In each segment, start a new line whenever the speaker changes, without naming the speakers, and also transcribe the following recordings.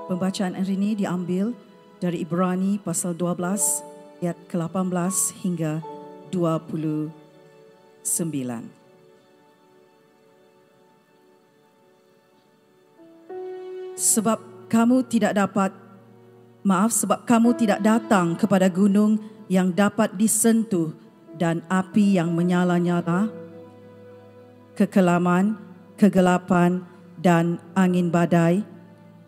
Pembacaan hari ini diambil dari Ibrani pasal 12 ayat ke-18 hingga 29. Sebab kamu tidak datang kepada gunung yang dapat disentuh dan api yang menyala-nyala, kekelaman, kegelapan, dan angin badai,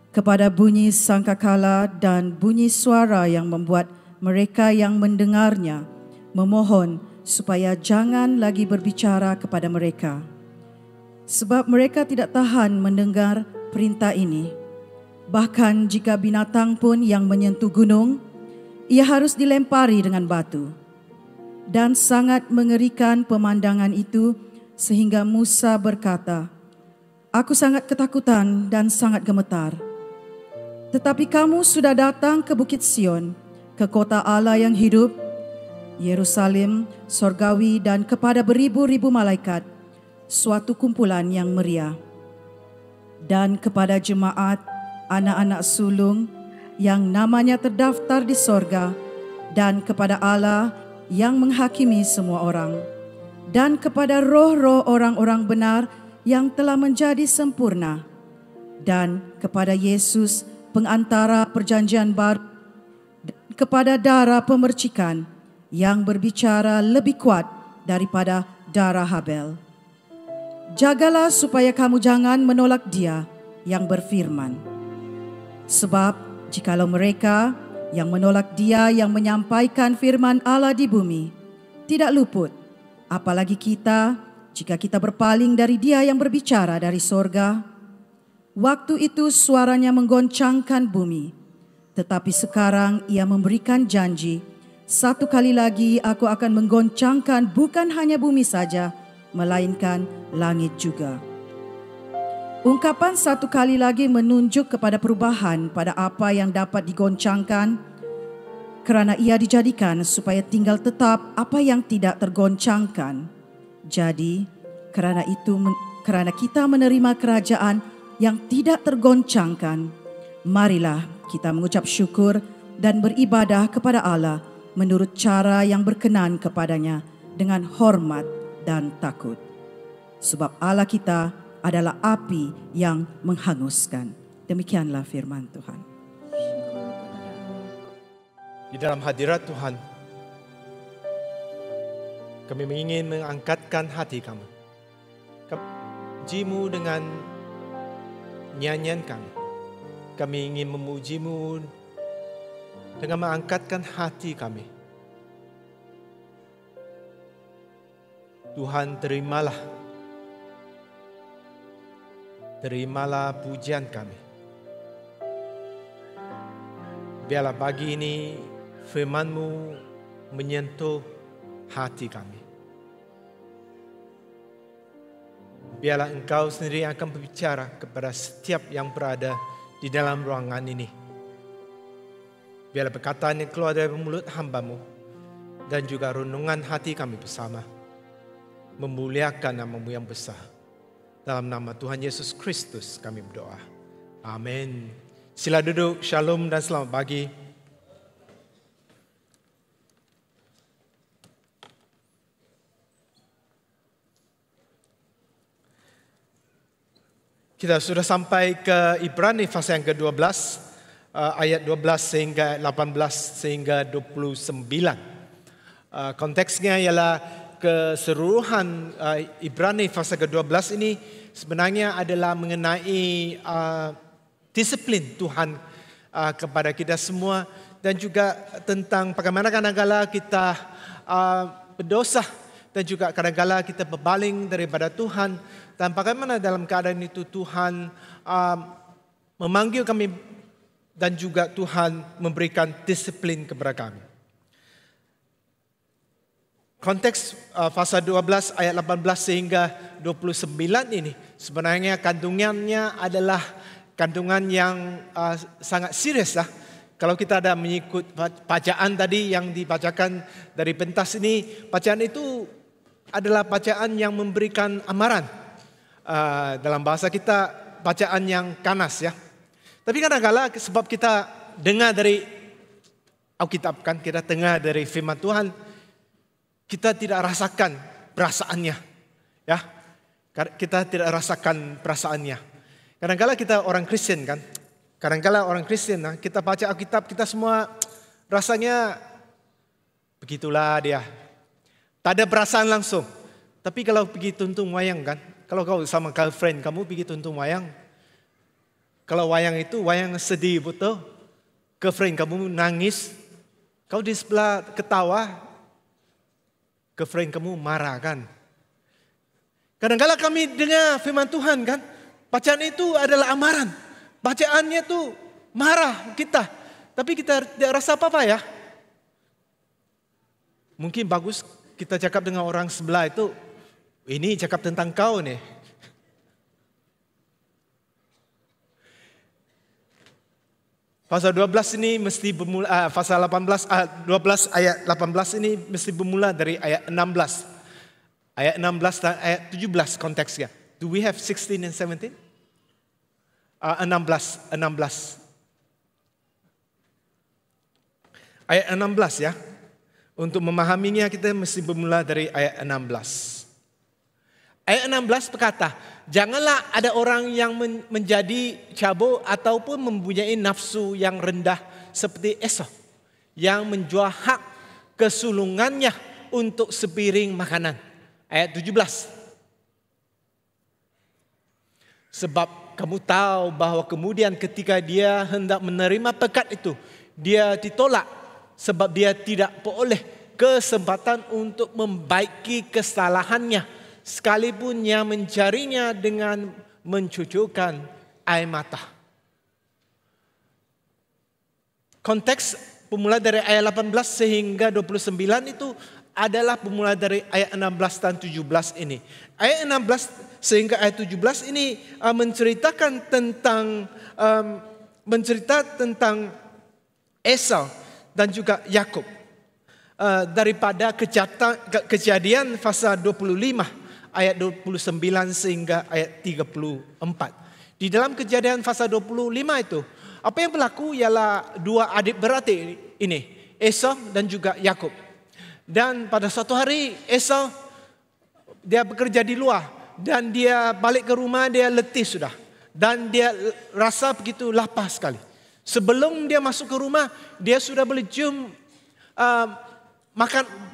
kepada bunyi sangkakala dan bunyi suara yang membuat mereka yang mendengarnya memohon supaya jangan lagi berbicara kepada mereka. Sebab mereka tidak tahan mendengar perintah ini. Bahkan jika binatang pun yang menyentuh gunung, ia harus dilempari dengan batu. Dan sangat mengerikan pemandangan itu sehingga Musa berkata, "Aku sangat ketakutan dan sangat gemetar." Tetapi kamu sudah datang ke Bukit Sion, ke kota Allah yang hidup, Yerusalem, sorgawi, dan kepada beribu-ribu malaikat, suatu kumpulan yang meriah. Dan kepada jemaat anak-anak sulung yang namanya terdaftar di sorga, dan kepada Allah yang menghakimi semua orang, dan kepada roh-roh orang-orang benar yang telah menjadi sempurna, dan kepada Yesus pengantara perjanjian baru, dan kepada darah pemercikan yang berbicara lebih kuat daripada darah Habel. Jagalah supaya kamu jangan menolak Dia yang berfirman. Sebab jikalau mereka yang menolak Dia yang menyampaikan firman Allah di bumi tidak luput, apalagi kita jika kita berpaling dari Dia yang berbicara dari sorga. Waktu itu suaranya menggoncangkan bumi, tetapi sekarang Ia memberikan janji, satu kali lagi aku akan menggoncangkan bukan hanya bumi saja, melainkan langit juga. Ungkapan satu kali lagi menunjuk kepada perubahan pada apa yang dapat digoncangkan, kerana ia dijadikan supaya tinggal tetap apa yang tidak tergoncangkan. Jadi, kerana kita menerima kerajaan yang tidak tergoncangkan, marilah kita mengucap syukur dan beribadah kepada Allah menurut cara yang berkenan kepadanya dengan hormat dan takut. Sebab Allah kita adalah api yang menghanguskan. Demikianlah firman Tuhan.
Di dalam hadirat Tuhan, kami ingin mengangkatkan hati kami. Pujimu dengan nyanyian kami. Kami ingin memujimu dengan mengangkatkan hati kami. Tuhan, terimalah pujian kami. Biarlah pagi ini firman-Mu menyentuh hati kami. Biarlah Engkau sendiri yang akan berbicara kepada setiap yang berada di dalam ruangan ini. Biarlah perkataan yang keluar dari mulut hamba-Mu dan juga renungan hati kami bersama memuliakan nama-Mu yang besar. Dalam nama Tuhan Yesus Kristus kami berdoa. Amin. Sila duduk, shalom dan selamat pagi. Kita sudah sampai ke Ibrani pasal yang ke-12, ayat 12 sehingga 18 sehingga 29. Konteksnya ialah keseluruhan Ibrani pasal ke-12 ini sebenarnya adalah mengenai disiplin Tuhan kepada kita semua dan juga tentang bagaimana kadang-kala kita berdosa dan juga kadang-kala kita berpaling daripada Tuhan. Dan bagaimana dalam keadaan itu Tuhan memanggil kami dan juga Tuhan memberikan disiplin kepada kami. Konteks pasal 12 ayat 18 sehingga 29 ini sebenarnya kandungannya adalah kandungan yang sangat serius lah. Kalau kita ada mengikut bacaan tadi yang dibacakan dari pentas ini, bacaan itu adalah bacaan yang memberikan amaran. Dalam bahasa kita bacaan yang ganas ya. Tapi kadang-kala sebab kita dengar dari Alkitab kan, kita dengar dari firman Tuhan, kita tidak rasakan perasaannya. Ya, kita tidak rasakan perasaannya. Kadang-kala kita orang Kristen kan, kadang-kala orang Kristen, kita baca Alkitab, kita semua rasanya begitulah dia. Tak ada perasaan langsung. Tapi kalau pergi tuntung wayang kan, kalau kau sama girlfriend kamu pergi tuntung wayang, kalau wayang itu wayang sedih betul, girlfriend kamu nangis, kau di sebelah ketawa, girlfriend kamu marah kan. Kadang-kala kami dengar firman Tuhan kan, bacaan itu adalah amaran, bacaannya itu marah kita, tapi kita tidak rasa apa-apa ya. Mungkin bagus kita cakap dengan orang sebelah itu, ini cakap tentang kau nih. Pasal 12 ini mesti bermula, pasal 12 ayat 18 ini mesti bermula dari ayat 16. Ayat 16 dan ayat 17 konteksnya. Do we have 16 and 17? 16. Ayat 16 ya. Untuk memahaminya kita mesti bermula dari ayat 16. Ayat 16 berkata, janganlah ada orang yang menjadi cabul ataupun mempunyai nafsu yang rendah seperti Esau, yang menjual hak kesulungannya untuk sepiring makanan. Ayat 17. Sebab kamu tahu bahwa kemudian ketika dia hendak menerima pekat itu, dia ditolak sebab dia tidak beroleh kesempatan untuk membaiki kesalahannya, sekalipun ia mencarinya dengan mencucurkan air mata. Konteks pemula dari ayat 18 sehingga 29 itu adalah pemula dari ayat 16 dan 17 ini. Ayat 16 sehingga ayat 17 ini menceritakan tentang Esau dan juga Yakub. Daripada Kejadian pasal 25 ayat 29 sehingga ayat 34. Di dalam Kejadian pasal 25 itu, apa yang berlaku ialah dua adik beradik ini, Esau dan juga Yakub. Dan pada suatu hari Esau dia bekerja di luar dan dia balik ke rumah, dia letih sudah. Dan dia rasa begitu lapar sekali. Sebelum dia masuk ke rumah, dia sudah boleh cium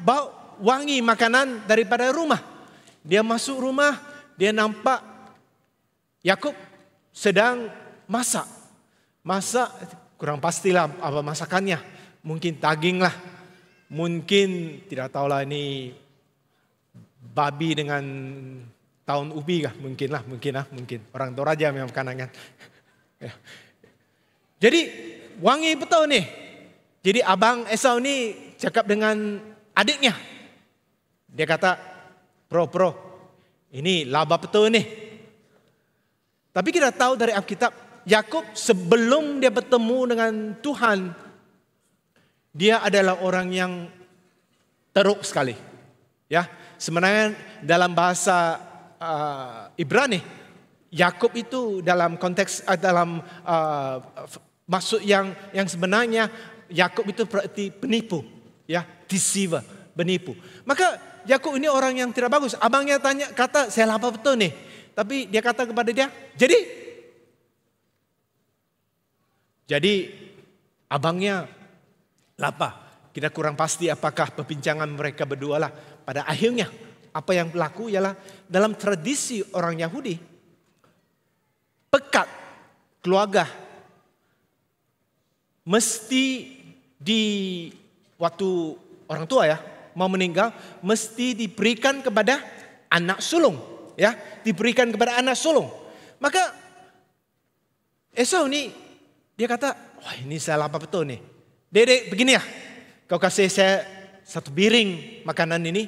bau wangi makanan daripada rumah. Dia masuk rumah, dia nampak Yakub sedang masak. Masak kurang pastilah apa masakannya. Mungkin daging lah. Mungkin tidak tahulah ini babi dengan tahun ubi kah? Mungkin. Orang Toraja memang makanan kan. Jadi wangi betul nih. Jadi abang Esau ni cakap dengan adiknya. Dia kata, Bro, ini laba betul nih. Tapi kita tahu dari Alkitab, Yakub sebelum dia bertemu dengan Tuhan, dia adalah orang yang teruk sekali. Ya, sebenarnya dalam bahasa Ibrani, Yakub itu dalam konteks maksud yang sebenarnya Yakub itu berarti penipu, ya, deceiver, penipu. Maka Yakub ini orang yang tidak bagus. Abangnya kata saya lapar betul nih. Tapi dia kata kepada dia, jadi abangnya lapar. Kita kurang pasti apakah perbincangan mereka berdua lah. Pada akhirnya apa yang berlaku ialah dalam tradisi orang Yahudi, pekat keluarga mesti di waktu orang tua ya mau meninggal mesti diberikan kepada anak sulung, ya, diberikan kepada anak sulung. Maka Esau ini dia kata, wah ini saya lapar betul nih. Dedek begini ya, kau kasih saya satu piring makanan ini,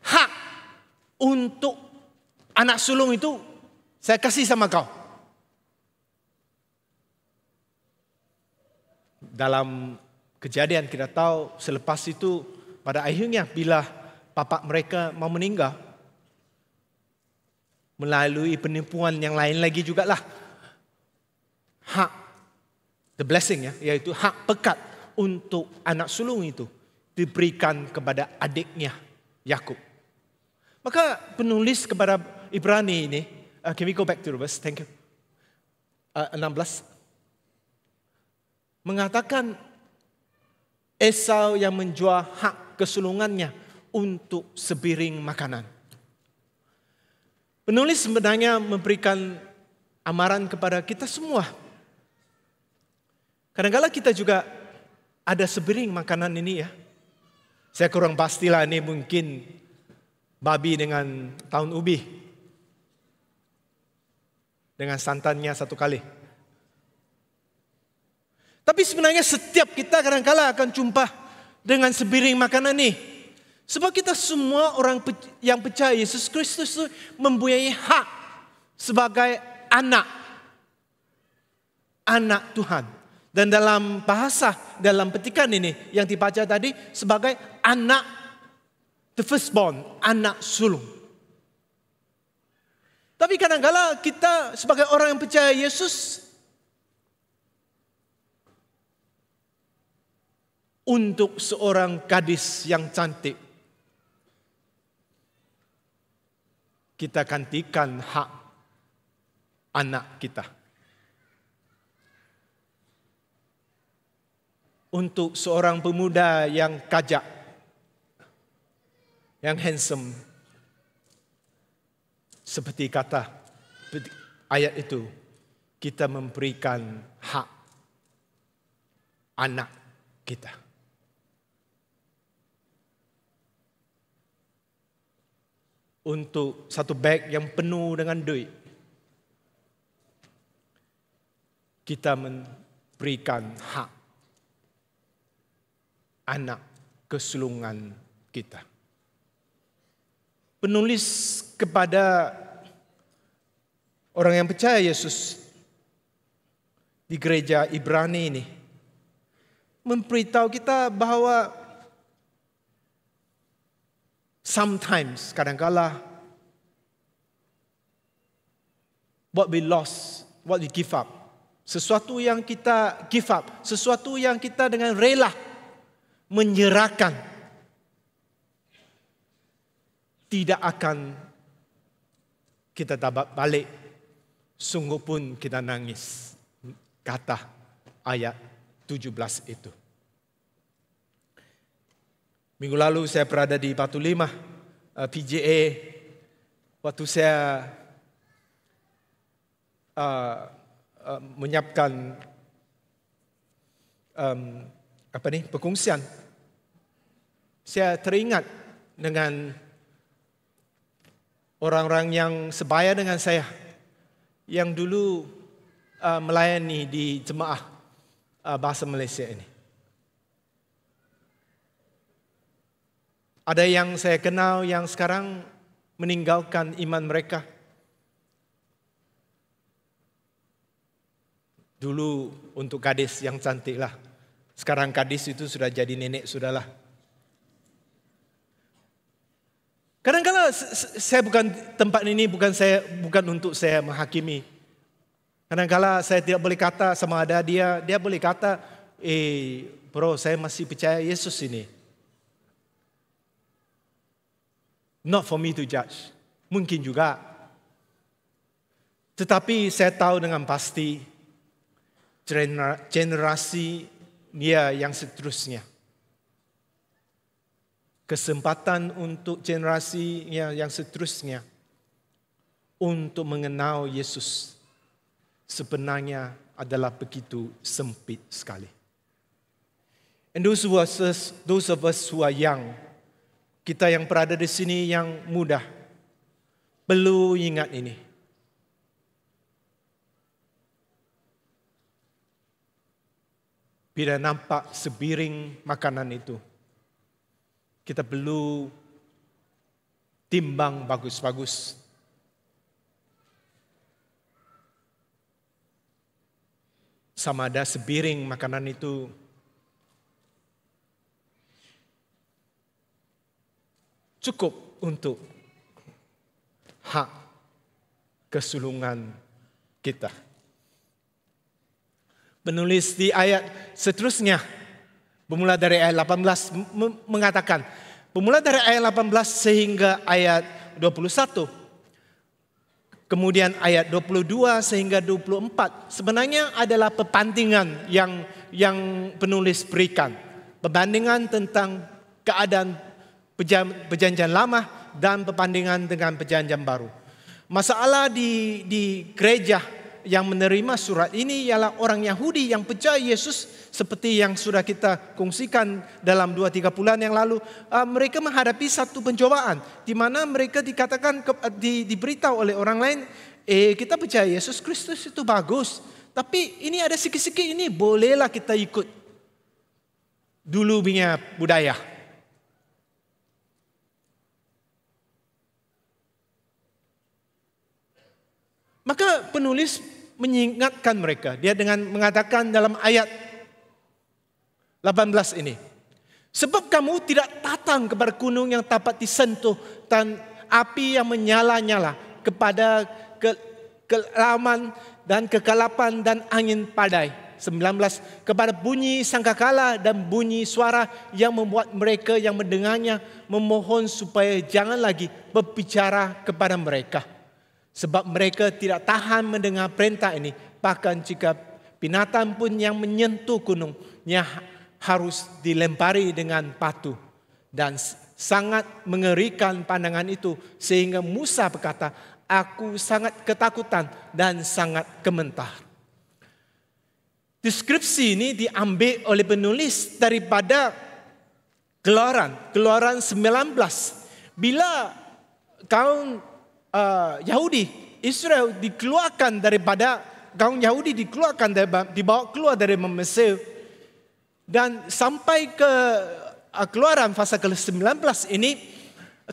hak untuk anak sulung itu saya kasih sama kau. Dalam Kejadian kita tahu selepas itu pada akhirnya bila bapak mereka mau meninggal, melalui penipuan yang lain lagi jugalah, hak the blessing ya, yaitu hak pekat untuk anak sulung itu diberikan kepada adiknya Yakub. Maka penulis kepada Ibrani ini, can we go back to the verse? Thank you. 16 mengatakan Esau yang menjual hak kesulungannya untuk sebiring makanan. Penulis sebenarnya memberikan amaran kepada kita semua. Kadang-kadang kita juga ada sebiring makanan ini ya. Saya kurang pastilah ini mungkin babi dengan daun ubi. Dengan santannya satu kali. Tapi sebenarnya setiap kita kadang-kala akan jumpa dengan sebiring makanan ini. Sebab kita semua orang yang percaya Yesus Kristus itu mempunyai hak sebagai anak Tuhan. Dan dalam bahasa, dalam petikan ini yang dibaca tadi sebagai anak, the firstborn, anak sulung. Tapi kadang-kala kita sebagai orang yang percaya Yesus, untuk seorang gadis yang cantik, kita gantikan hak anak kita. Untuk seorang pemuda yang kajak, yang handsome, seperti kata ayat itu, kita memberikan hak anak kita. Untuk satu beg yang penuh dengan duit, kita memberikan hak anak kesulungan kita. Penulis kepada orang yang percaya Yesus di gereja Ibrani ini memberitahu kita bahwa sometimes, kadang-kala, what we lost, what we give up. Sesuatu yang kita give up, sesuatu yang kita dengan rela menyerahkan, tidak akan kita dapat balik. Sungguh pun kita nangis. Kata ayat 17 itu. Minggu lalu saya berada di Batu Limah, PJA. Waktu saya menyiapkan perkongsian, saya teringat dengan orang-orang yang sebaya dengan saya, yang dulu melayani di jemaah bahasa Malaysia ini. Ada yang saya kenal yang sekarang meninggalkan iman mereka. Dulu untuk gadis yang cantik lah. Sekarang gadis itu sudah jadi nenek sudahlah. Kadang-kadang saya tempat ini bukan untuk saya menghakimi. Kadang-kadang saya tidak boleh kata sama dia boleh kata, bro, saya masih percaya Yesus ini. Not for me to judge. Mungkin juga. Tetapi saya tahu dengan pasti generasi dia yang seterusnya. Kesempatan untuk generasi yang seterusnya untuk mengenal Yesus sebenarnya adalah begitu sempit sekali. And those of us who are young, kita yang berada di sini yang muda, perlu ingat ini. Bila nampak sebiring makanan itu, kita perlu timbang bagus-bagus. Sama ada sebiring makanan itu cukup untuk hak kesulungan kita. Penulis di ayat seterusnya, bermula dari ayat 18 mengatakan, bermula dari ayat 18 sehingga ayat 21. Kemudian ayat 22 sehingga 24 sebenarnya adalah perbandingan yang penulis berikan. Perbandingan tentang keadaan perjanjian lama dan perbandingan dengan perjanjian baru. Masalah di gereja yang menerima surat ini ialah orang Yahudi yang percaya Yesus, seperti yang sudah kita kongsikan dalam 2-3 bulan yang lalu. Mereka menghadapi satu pencobaan di mana mereka dikatakan diberitahu oleh orang lain, kita percaya Yesus Kristus itu bagus, tapi ini ada sikit-sikit ini, bolehlah kita ikut dulu punya budaya. Maka penulis mengingatkan mereka. Dia dengan mengatakan dalam ayat 18 ini, sebab kamu tidak datang kepada gunung yang dapat disentuh dan api yang menyala-nyala, kepada kelaman dan kegelapan dan angin badai. 19, kepada bunyi sangkakala dan bunyi suara yang membuat mereka yang mendengarnya memohon supaya jangan lagi berbicara kepada mereka. Sebab mereka tidak tahan mendengar perintah ini. Bahkan jika binatang pun yang menyentuh gunungnya harus dilempari dengan batu. Dan sangat mengerikan pandangan itu. Sehingga Musa berkata, aku sangat ketakutan dan sangat gemetar. Deskripsi ini diambil oleh penulis daripada Keluaran 19. Bila kaum Yahudi, Israel dikeluarkan daripada, kaum Yahudi dikeluarkan, dibawa keluar dari Mesir, dan sampai ke Keluaran pasal ke-19 ini,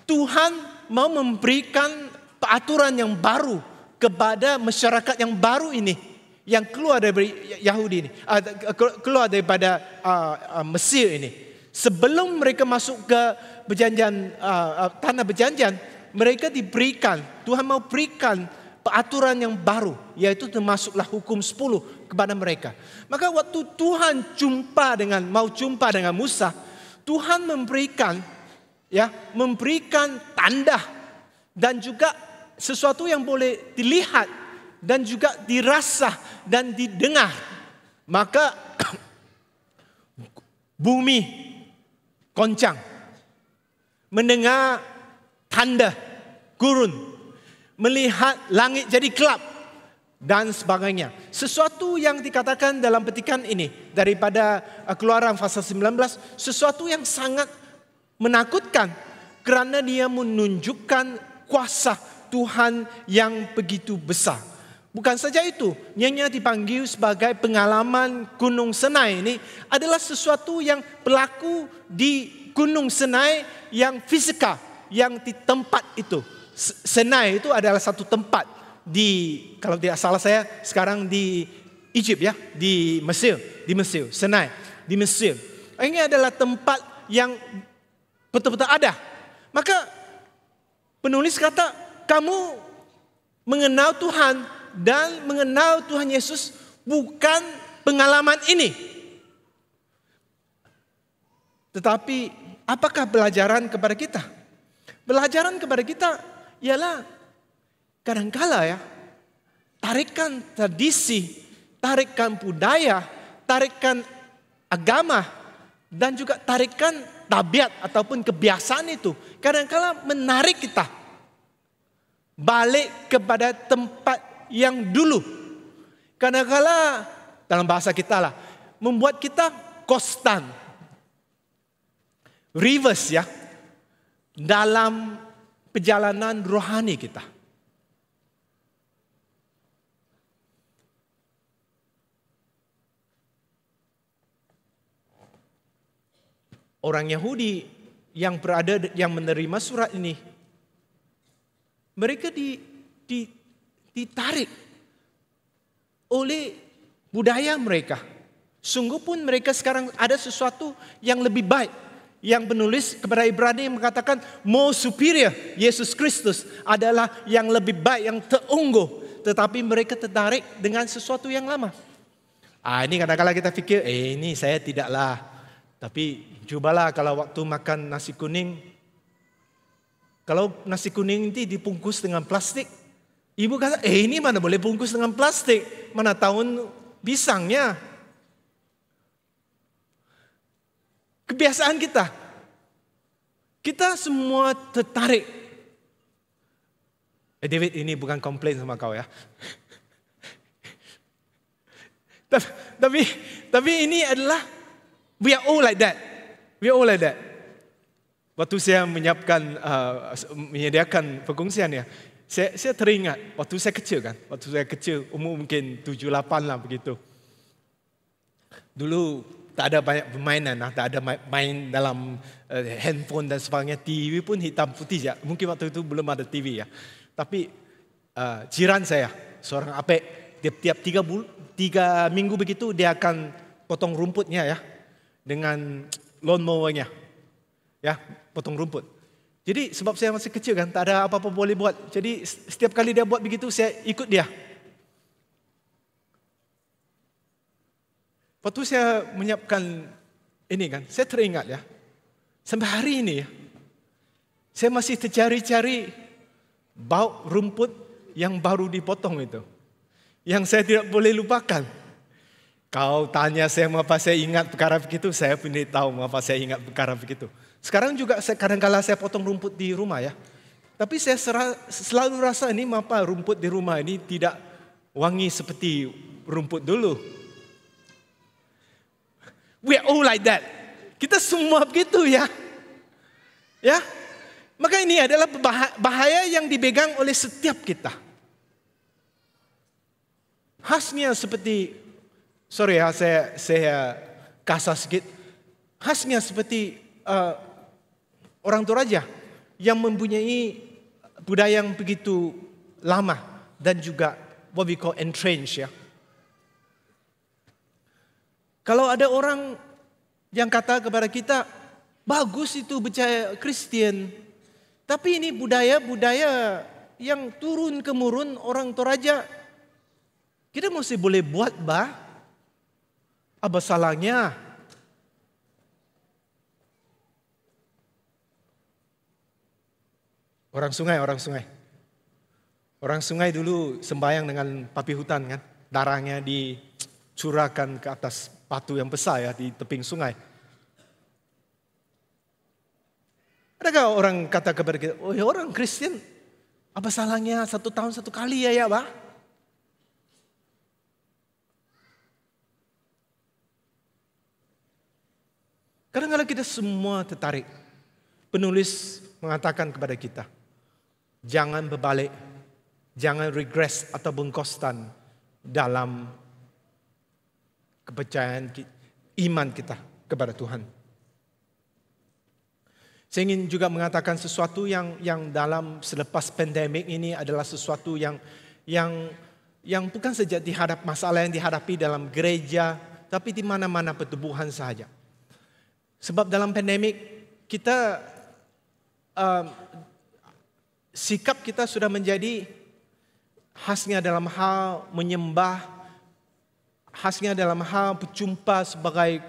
Tuhan mau memberikan peraturan yang baru kepada masyarakat yang baru ini, yang keluar dari Yahudi ini, keluar daripada Mesir ini. Sebelum mereka masuk ke tanah perjanjian, mereka diberikan, Tuhan mau berikan peraturan yang baru, yaitu termasuklah hukum 10 kepada mereka. Maka waktu Tuhan mau jumpa dengan Musa, Tuhan memberikan tanda dan juga sesuatu yang boleh dilihat dan juga dirasa dan didengar. Maka bumi goncang, mendengar tanda gurun, melihat langit jadi gelap dan sebagainya. Sesuatu yang dikatakan dalam petikan ini daripada Keluaran pasal 19, sesuatu yang sangat menakutkan kerana dia menunjukkan kuasa Tuhan yang begitu besar. Bukan saja itu, yang dipanggil sebagai pengalaman Gunung Sinai ini adalah sesuatu yang berlaku di Gunung Sinai yang fisikal, yang di tempat itu. Sinai itu adalah satu tempat kalau tidak salah saya sekarang di Egypt ya, di Mesir, Sinai, di Mesir. Ini adalah tempat yang betul-betul ada. Maka penulis kata, kamu mengenal Tuhan dan mengenal Tuhan Yesus bukan pengalaman ini. Tetapi apakah pelajaran kepada kita? Pelajaran kepada kita ialah kadangkala ya, tarikan tradisi, tarikan budaya, tarikan agama, dan juga tarikan tabiat ataupun kebiasaan itu kadangkala menarik kita balik kepada tempat yang dulu. Kadangkala dalam bahasa kita lah, membuat kita konstan, reverse ya, dalam perjalanan rohani kita. Orang Yahudi yang menerima surat ini, mereka ditarik oleh budaya mereka. Sungguh pun mereka sekarang ada sesuatu yang lebih baik. Yang penulis kepada Ibrani mengatakan more superior, Yesus Kristus adalah yang lebih baik, yang terungguh. Tetapi mereka tertarik dengan sesuatu yang lama. Ini kadang-kadang kita fikir, ini saya tidaklah. Tapi cubalah kalau waktu makan nasi kuning, kalau nasi kuning ini dibungkus dengan plastik, ibu kata, ini mana boleh bungkus dengan plastik, mana tahun pisangnya. Kebiasaan kita. Kita semua tertarik. David, ini bukan komplain sama kau ya. Tapi ini adalah, we are all like that. We are all like that. Waktu saya menyediakan perkongsian ya, saya teringat waktu saya kecil kan. Waktu saya kecil, umur mungkin 7-8 lah begitu. Dulu tak ada banyak permainan, tak ada main dalam handphone dan sebagainya. TV pun hitam putih ya. Mungkin waktu itu belum ada TV ya. Tapi jiran saya, seorang apek, tiap 3 minggu begitu dia akan potong rumputnya ya, dengan lawnmower-nya, ya, potong rumput. Jadi sebab saya masih kecil kan, tak ada apa-apa boleh buat. Jadi setiap kali dia buat begitu, saya ikut dia. Waktu saya menyiapkan ini kan, saya teringat ya, sampai hari ini ya, saya masih tercari-cari bau rumput yang baru dipotong itu. Yang saya tidak boleh lupakan. Kau tanya saya mengapa saya ingat perkara begitu, saya pun tahu mengapa saya ingat perkara begitu. Sekarang juga kadang-kala saya potong rumput di rumah ya. Tapi saya selalu rasa ini mengapa rumput di rumah ini tidak wangi seperti rumput dulu. We are all like that. Kita semua begitu ya. Ya. Maka ini adalah bahaya yang dipegang oleh setiap kita. Khasnya seperti, sorry ya saya kasar sedikit. Khasnya seperti orang Toraja yang mempunyai budaya yang begitu lama dan juga what we call entrenched ya. Kalau ada orang yang kata kepada kita, bagus itu percaya Kristen, tapi ini budaya-budaya yang turun-temurun orang Toraja, kita mesti boleh buat bah? Apa salahnya? Orang sungai dulu sembahyang dengan papi hutan kan, darahnya dicurahkan ke atas batu yang besar ya di teping sungai. Adakah orang kata kepada kita, oh ya orang Kristen, apa salahnya 1 tahun 1 kali ya bah? Kadang-kadang kita semua tertarik. Penulis mengatakan kepada kita, jangan berbalik, jangan regress atau bengkostan dalam kepercayaan iman kita kepada Tuhan. Saya ingin juga mengatakan sesuatu yang dalam selepas pandemik ini adalah sesuatu yang bukan saja masalah yang dihadapi dalam gereja, tapi di mana-mana pertubuhan sahaja. Sebab dalam pandemik kita sikap kita sudah menjadi khasnya dalam hal menyembah, khasnya dalam hal berjumpa sebagai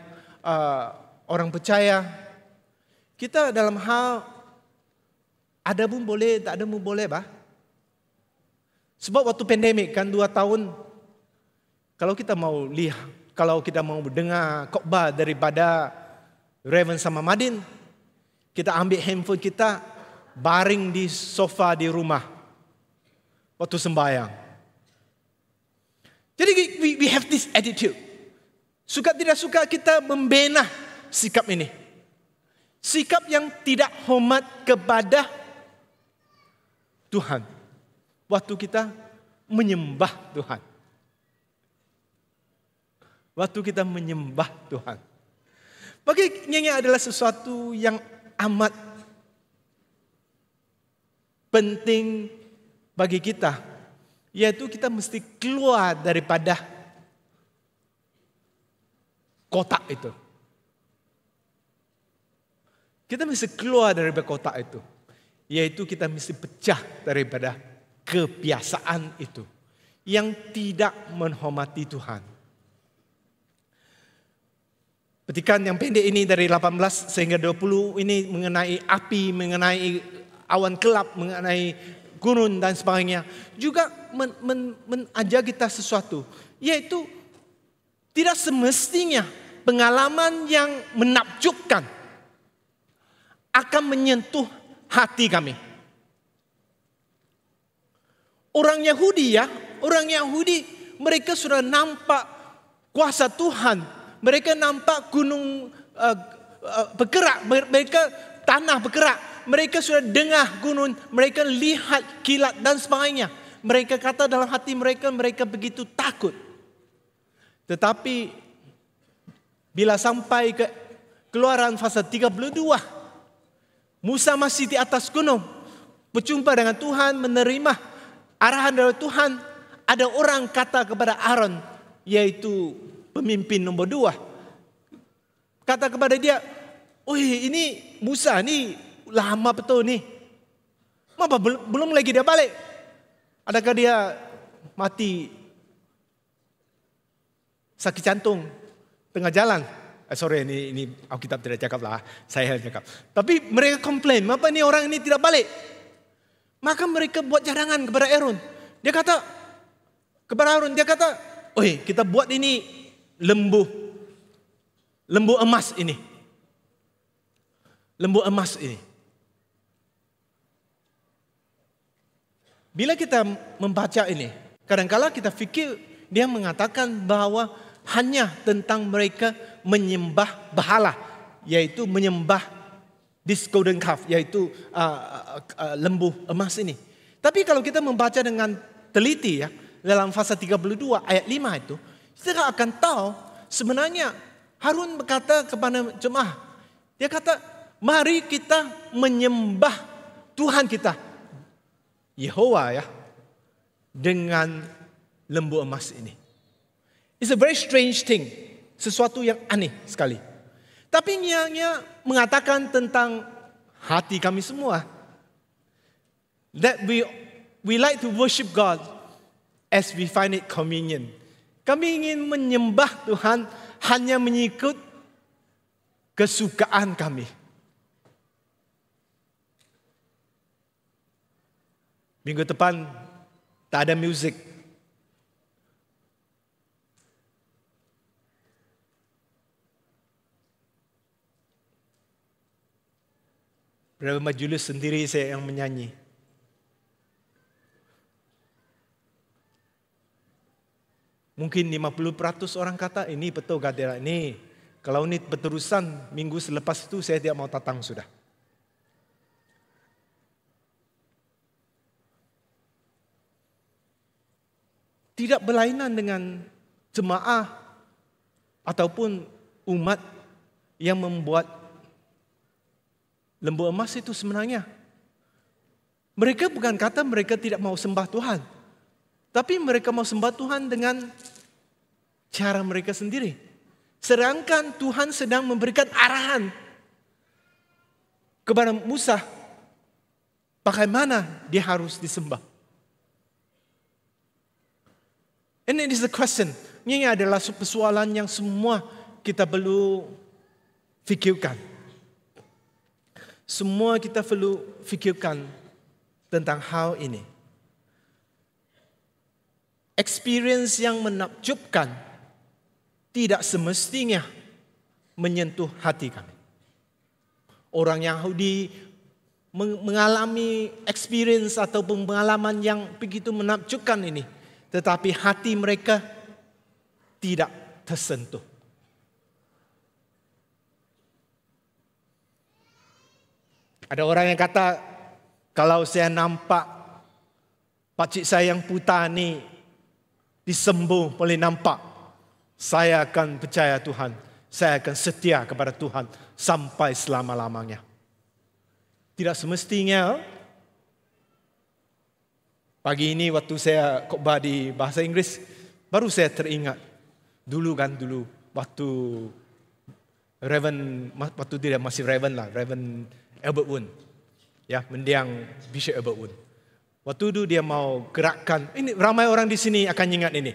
orang percaya. Kita dalam hal ada pun boleh, tak ada pun boleh bah. Sebab waktu pandemik kan 2 tahun, kalau kita mau lihat, kalau kita mau mendengar khotbah daripada Reverend sama Madin, kita ambil handphone kita, baring di sofa di rumah waktu sembahyang. Jadi we have this attitude. Suka tidak suka kita membina sikap ini. Sikap yang tidak hormat kepada Tuhan. Waktu kita menyembah Tuhan. Waktu kita menyembah Tuhan. Baginya adalah sesuatu yang amat penting bagi kita. Yaitu kita mesti keluar daripada kotak itu. Kita mesti keluar daripada kotak itu. Yaitu kita mesti pecah daripada kebiasaan itu. Yang tidak menghormati Tuhan. Petikan yang pendek ini dari 18 sehingga 20 ini mengenai api, mengenai awan gelap, mengenai gunung dan sebagainya. Juga mengajar kita sesuatu, yaitu tidak semestinya pengalaman yang menakjubkan akan menyentuh hati kami. Orang Yahudi mereka sudah nampak kuasa Tuhan. Mereka nampak gunung bergerak, mereka tanah bergerak. Mereka sudah dengar gunung, mereka lihat kilat dan sebagainya. Mereka kata dalam hati mereka, mereka begitu takut. Tetapi bila sampai ke Keluaran pasal 32, Musa masih di atas gunung, berjumpa dengan Tuhan, menerima arahan dari Tuhan. Ada orang kata kepada Aaron, yaitu pemimpin nombor 2. Kata kepada dia, ini Musa ni lama betul ni. Kenapa belum lagi dia balik? Adakah dia mati sakit jantung tengah jalan? Sorry, ini Alkitab tidak cakap lah. Saya cakap. Tapi mereka komplain, kenapa ni orang ini tidak balik? Maka mereka buat cadangan kepada Aaron. Dia kata, kita buat ini lembu emas ini. Lembu emas ini. Bila kita membaca ini, kadang-kala kita fikir dia mengatakan bahwa hanya tentang mereka menyembah berhala, yaitu menyembah this golden calf, yaitu lembu emas ini. Tapi kalau kita membaca dengan teliti ya, dalam pasal 32 ayat 5 itu, kita akan tahu sebenarnya Harun berkata kepada jemaah, dia kata, mari kita menyembah Tuhan kita, Yehova ya, dengan lembu emas ini. It's a very strange thing, sesuatu yang aneh sekali. Tapi dia mengatakan tentang hati kami semua, that we like to worship God as we find it convenient. Kami ingin menyembah Tuhan hanya mengikut kesukaan kami. Minggu depan tak ada musik. Brother Majulis sendiri saya yang menyanyi. Mungkin 50% orang kata, ini betul Gadera ini. Kalau ini berterusan minggu selepas itu saya tidak mau datang sudah. Tidak berlainan dengan jemaah ataupun umat yang membuat lembu emas itu sebenarnya. Mereka bukan kata mereka tidak mau sembah Tuhan. Tapi mereka mau sembah Tuhan dengan cara mereka sendiri. Sedangkan Tuhan sedang memberikan arahan kepada Musa bagaimana dia harus disembah. And it is the question. Ini adalah persoalan yang semua kita perlu fikirkan. Semua kita perlu fikirkan tentang hal ini. Experience yang menakjubkan tidak semestinya menyentuh hati kami. Orang Yahudi mengalami experience atau pengalaman yang begitu menakjubkan ini, tetapi hati mereka tidak tersentuh. Ada orang yang kata, kalau saya nampak pakcik saya yang buta ni disembuh boleh nampak, saya akan percaya Tuhan. Saya akan setia kepada Tuhan sampai selama-lamanya. Tidak semestinya. Pagi ini waktu saya khotbah di bahasa Inggris, baru saya teringat. Dulu waktu Reverend, waktu dia masih Reverend lah, Reverend Albert Woon. Ya, mendiang Bishop Albert Woon. Waktu itu dia mau gerakkan, ini ramai orang di sini akan ingat ini.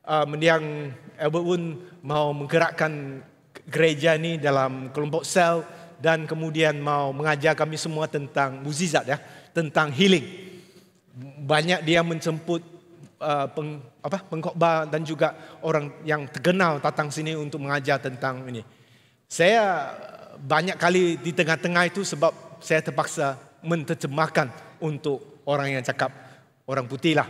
mendiang Albert Woon mau menggerakkan gereja ini dalam kelompok sel dan kemudian mau mengajar kami semua tentang mukjizat ya, tentang healing. Banyak dia menjemput pengkhotbah dan juga orang yang terkenal datang sini untuk mengajar tentang ini. Saya banyak kali di tengah-tengah itu sebab saya terpaksa menterjemahkan untuk orang yang cakap orang putih lah.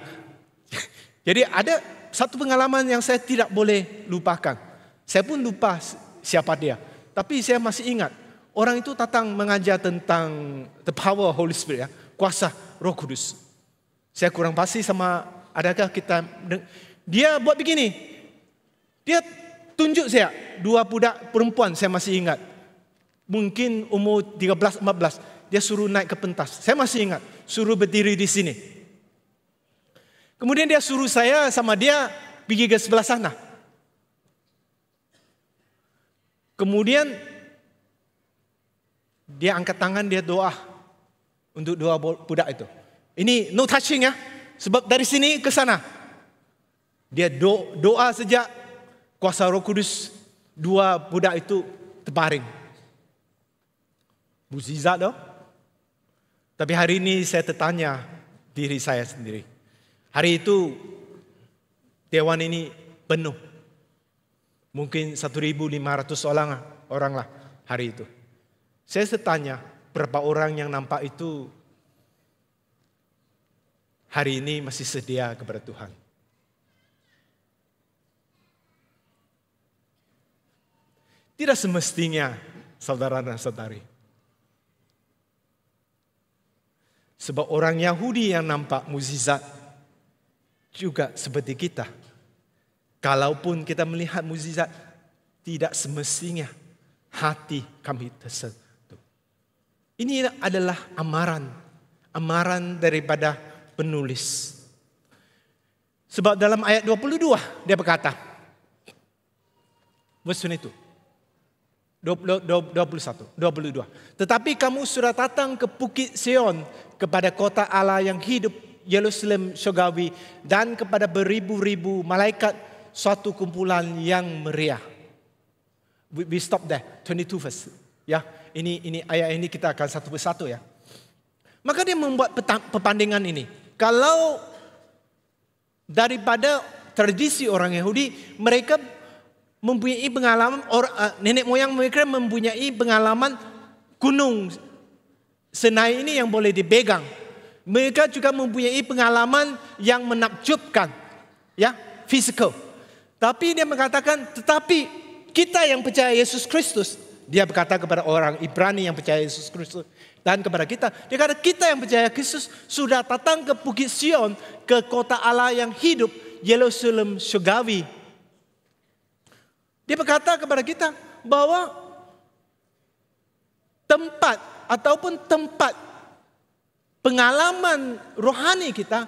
Jadi ada satu pengalaman yang saya tidak boleh lupakan. Saya pun lupa siapa dia. Tapi saya masih ingat. Orang itu datang mengajar tentang the power of Holy Spirit, ya, kuasa Roh Kudus. Saya kurang pasti sama adakah kita. Dia buat begini. Dia tunjuk saya 2 budak perempuan, saya masih ingat. Mungkin umur 13-14. Dia suruh naik ke pentas. Saya masih ingat. Suruh berdiri di sini. Kemudian dia suruh saya sama dia pergi ke sebelah sana. Kemudian dia angkat tangan, dia doa untuk 2 budak itu. Ini no touching ya. Sebab dari sini ke sana. Dia doa sejak kuasa Roh Kudus 2 budak itu terbaring. Mukjizat dong. Tapi hari ini saya tertanya diri saya sendiri. Hari itu dewan ini penuh. Mungkin 1.500 orang lah hari itu. Saya tertanya berapa orang yang nampak itu hari ini masih setia kepada Tuhan. Tidak semestinya saudara dan saudari. Sebab orang Yahudi yang nampak mukjizat juga seperti kita. Kalaupun kita melihat mukjizat, tidak semestinya hati kami tersentuh. Ini adalah amaran daripada penulis. Sebab dalam ayat 22 dia berkata, verse itu 22. Tetapi kamu sudah datang ke Bukit Sion, kepada kota Allah yang hidup, Yerusalem syurgawi, dan kepada beribu-ribu malaikat, suatu kumpulan yang meriah. We stop there, 22 verse. Ya, ini ayat ini kita akan satu persatu ya. Maka dia membuat perbandingan ini. Kalau daripada tradisi orang Yahudi, mereka mempunyai pengalaman, nenek moyang mereka mempunyai pengalaman gunung Sinai ini yang boleh dipegang. Mereka juga mempunyai pengalaman yang menakjubkan, ya, physical. Tapi dia mengatakan, tetapi kita yang percaya Yesus Kristus, dia berkata kepada orang Ibrani yang percaya Yesus Kristus dan kepada kita, dia kata kita yang percaya Kristus sudah datang ke Bukit Sion, ke kota Allah yang hidup, Yerusalem syurgawi. Dia berkata kepada kita bahwa tempat pengalaman rohani kita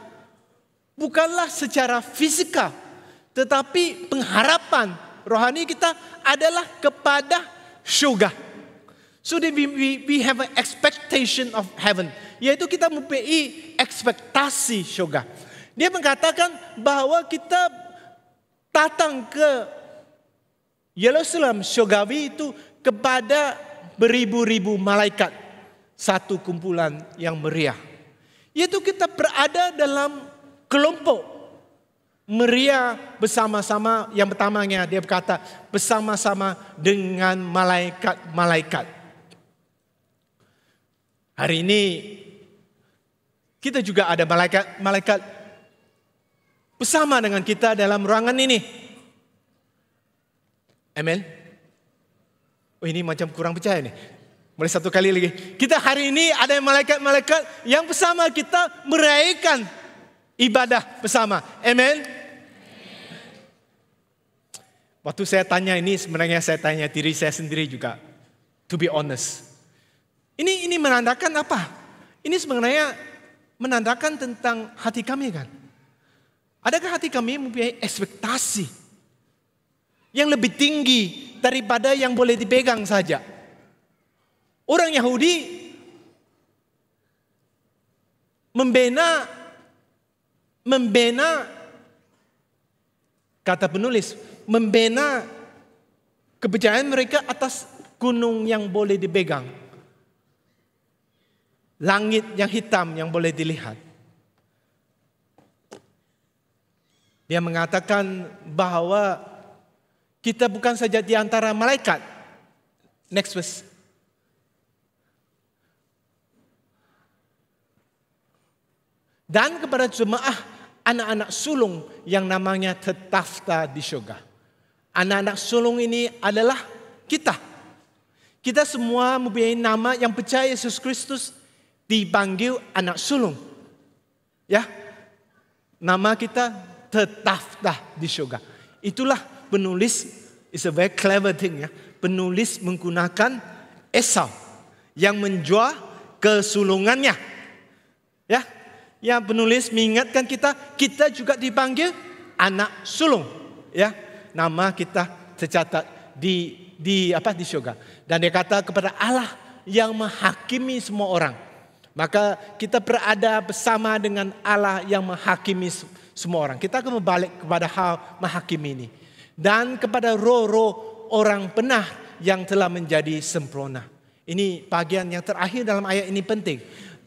bukanlah secara fisikal, tetapi pengharapan rohani kita adalah kepada syurga. So we have an expectation of heaven, yaitu kita mempunyai ekspektasi syurga. Dia mengatakan bahwa kita datang ke Yerusalem syurgawi itu kepada beribu-ribu malaikat, satu kumpulan yang meriah. Yaitu kita berada dalam kelompok meriah bersama-sama. Yang pertamanya dia berkata bersama-sama dengan malaikat-malaikat. Hari ini kita juga ada malaikat-malaikat bersama dengan kita dalam ruangan ini. Amen. Oh, ini macam kurang percaya nih. Mulai satu kali lagi. Kita hari ini ada malaikat-malaikat yang bersama kita merayakan ibadah bersama. Amen. Waktu saya tanya ini, sebenarnya saya tanya diri saya sendiri juga. To be honest. Ini menandakan apa? Ini sebenarnya menandakan tentang hati kami kan. Adakah hati kami mempunyai ekspektasi yang lebih tinggi daripada yang boleh dipegang saja? Orang Yahudi membina kata penulis, membina kepercayaan mereka atas gunung yang boleh dipegang. Langit yang hitam yang boleh dilihat. Dia mengatakan bahwa kita bukan saja di antara malaikat. Next verse. Dan kepada jemaah anak-anak sulung yang namanya tertafta di surga. Anak-anak sulung ini adalah kita. Kita semua mempunyai nama yang percaya Yesus Kristus dipanggil anak sulung. Ya, nama kita tertafta di surga. Itulah penulis, it's a very clever thing ya. Penulis menggunakan Esau yang menjual kesulungannya. Ya, yang penulis mengingatkan kita juga dipanggil anak sulung. Ya, nama kita tercatat di surga. Dan dia kata kepada Allah yang menghakimi semua orang. Maka kita berada bersama dengan Allah yang menghakimi semua orang. Kita akan berbalik kepada hal menghakimi ini. Dan kepada roh-roh orang benar yang telah menjadi sempurna. Ini bagian yang terakhir dalam ayat ini penting.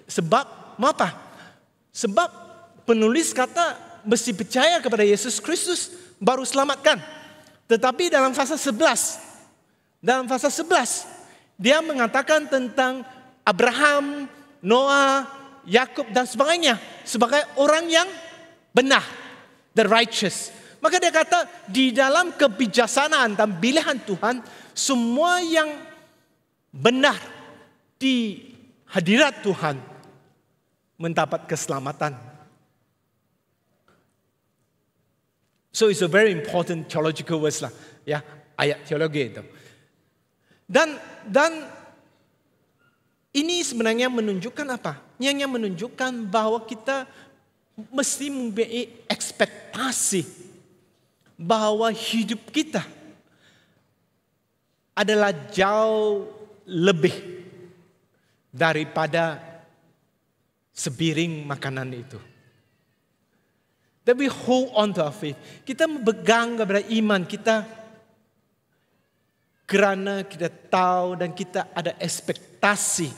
Sebab apa? Sebab penulis kata mesti percaya kepada Yesus Kristus baru selamatkan. Tetapi dalam fasa 11, dia mengatakan tentang Abraham, Noah, Yakub dan sebagainya sebagai orang yang benar, the righteous. Maka dia kata di dalam kebijaksanaan dan pilihan Tuhan, semua yang benar di hadirat Tuhan mendapat keselamatan. So it's a very important theological verse lah, ya, ayat teologi itu. Dan ini sebenarnya menunjukkan apa? Yang menunjukkan bahwa kita mesti mempunyai ekspektasi bahwa hidup kita adalah jauh lebih daripada sebiring makanan itu. That we hold on to our faith. Kita memegang kepada iman kita kerana kita tahu dan kita ada ekspektasi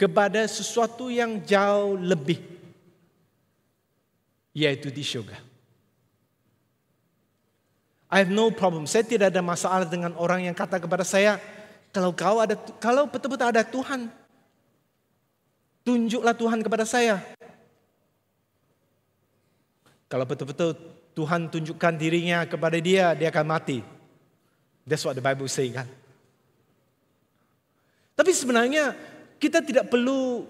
kepada sesuatu yang jauh lebih, yaitu di syurga. I have no problem. Saya tidak ada masalah dengan orang yang kata kepada saya, kalau betul-betul ada Tuhan, tunjuklah Tuhan kepada saya. Kalau betul-betul Tuhan tunjukkan dirinya kepada dia akan mati. That's what the Bible say kan. Tapi sebenarnya kita tidak perlu